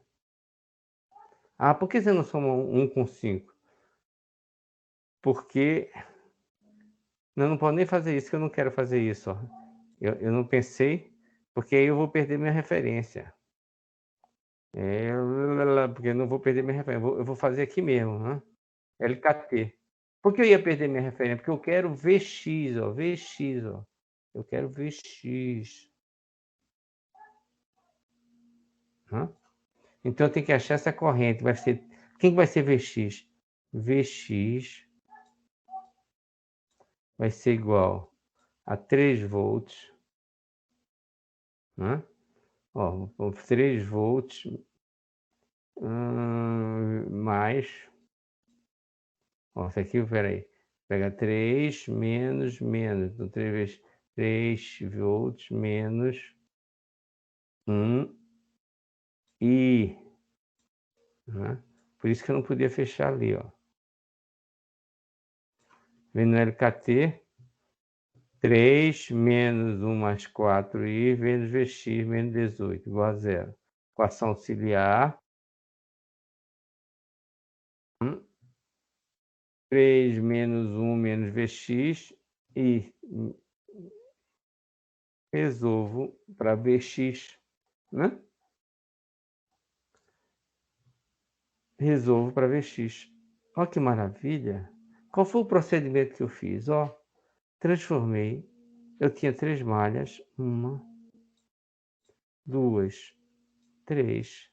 Ah, por que você não soma 1 com 5? Porque eu não posso nem fazer isso, que eu não quero fazer isso, ó. Eu não pensei, porque aí eu vou perder minha referência. Porque eu não vou perder minha referência. Eu vou fazer aqui mesmo, né? LKT. Por que eu ia perder minha referência? Porque eu quero Vx, ó. Vx, ó. Eu quero Vx. Então eu tenho que achar essa corrente. Vai ser... Quem vai ser Vx? Vx vai ser igual a 3 volts. Né? Ó, 3 volts mais. Ó, isso aqui, peraí. Pega 3 menos. Então, 3 vezes 3 volts menos 1 I. Né? Por isso que eu não podia fechar ali, ó. Vendo no LKT, 3 menos 1 mais 4i vezes Vx menos 18, igual a 0. Equação auxiliar. 3 menos 1 menos Vx e resolvo para Vx, né? Resolvo para Vx. Olha que maravilha! Qual foi o procedimento que eu fiz? Ó, transformei. Eu tinha 3 malhas. 1, 2, 3.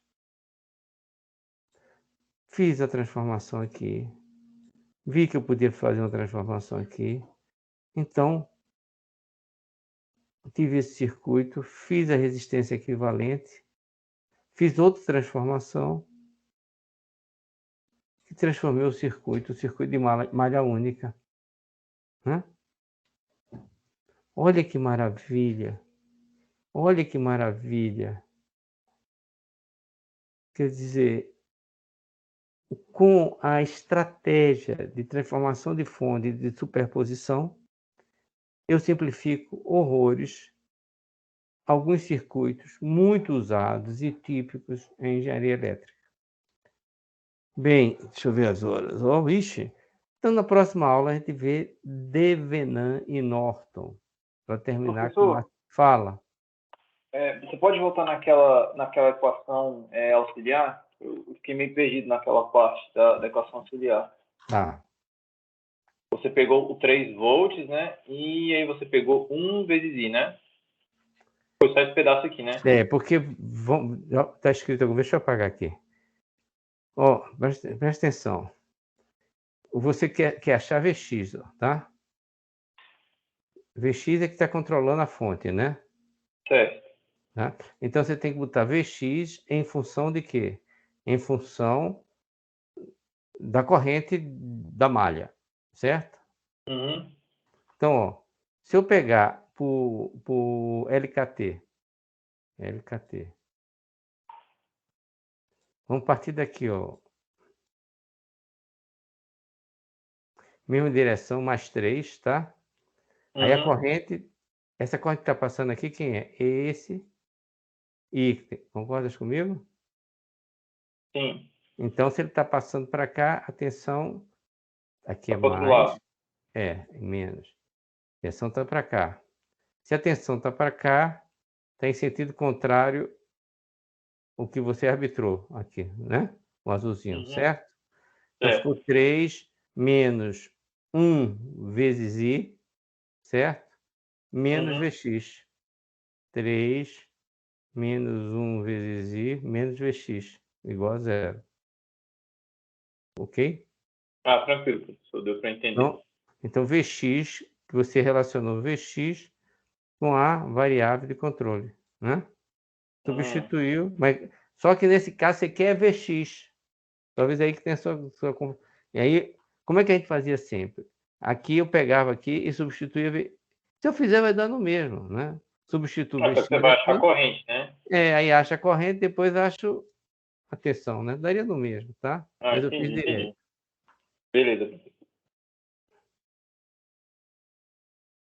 Fiz a transformação aqui. Vi que eu podia fazer uma transformação aqui. Então, tive esse circuito, fiz a resistência equivalente, fiz outra transformação e transformei o circuito de malha única. Né? Olha que maravilha! Olha que maravilha! Quer dizer, com a estratégia de transformação de fonte de superposição, eu simplifico horrores alguns circuitos muito usados e típicos em engenharia elétrica. Bem, deixa eu ver as horas. Oh, ixi. Então, na próxima aula, a gente vê Devenan e Norton. Para terminar com uma... Fala. Você pode voltar naquela equação auxiliar? Eu fiquei meio perdido naquela parte da equação auxiliar. Tá. Você pegou o 3 volts, né? E aí você pegou 1 vezes I, né? Foi só esse pedaço aqui, né? Porque está escrito, deixa eu apagar aqui. Ó, presta atenção. Você quer achar Vx, ó, tá? Vx é que está controlando a fonte, né? Certo. Tá? Então, você tem que botar Vx em função de quê? Em função da corrente da malha, certo? Uhum. Então, ó, se eu pegar por LKT, vamos partir daqui, ó, mesma direção, mais 3, tá? Aí a Uhum. corrente, essa corrente que está passando aqui, quem é? Esse ícone. Concordas comigo? Sim. Então, se ele está passando para cá, a tensão aqui é Tá pro outro mais, lado. menos. A tensão está para cá. Se a tensão está para cá, está em sentido contrário o que você arbitrou aqui, né? O azulzinho, Uhum. certo? Então, ficou Certo. 3 menos 1 vezes I, certo? Menos Uhum. Vx. 3 menos 1 vezes I menos Vx, igual a zero. Ok? Ah, tranquilo, professor. Deu para entender. Então, Vx, que você relacionou Vx com a variável de controle, né? Substituiu, mas só que nesse caso você quer Vx. Talvez aí que tenha E aí, como é que a gente fazia sempre? Aqui eu pegava aqui e substituía. Se eu fizer, vai dar no mesmo, né? Substituo Ah, só Vx que você vai achar a aqui, corrente, né? aí acha a corrente, depois acho a tensão, né? Daria no mesmo, tá? Ah, Mas eu fiz entendi, direto. entendi. Beleza, professor.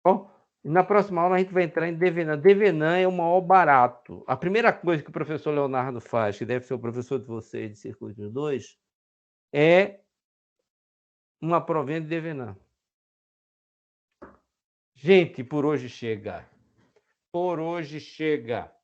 Bom, na próxima aula a gente vai entrar em Devenan. Devenan é o maior barato. A primeira coisa que o professor Leonardo faz, que deve ser o professor de vocês de Circuitos 2, é uma provinha de Devenan. Gente, por hoje chega. Por hoje chega.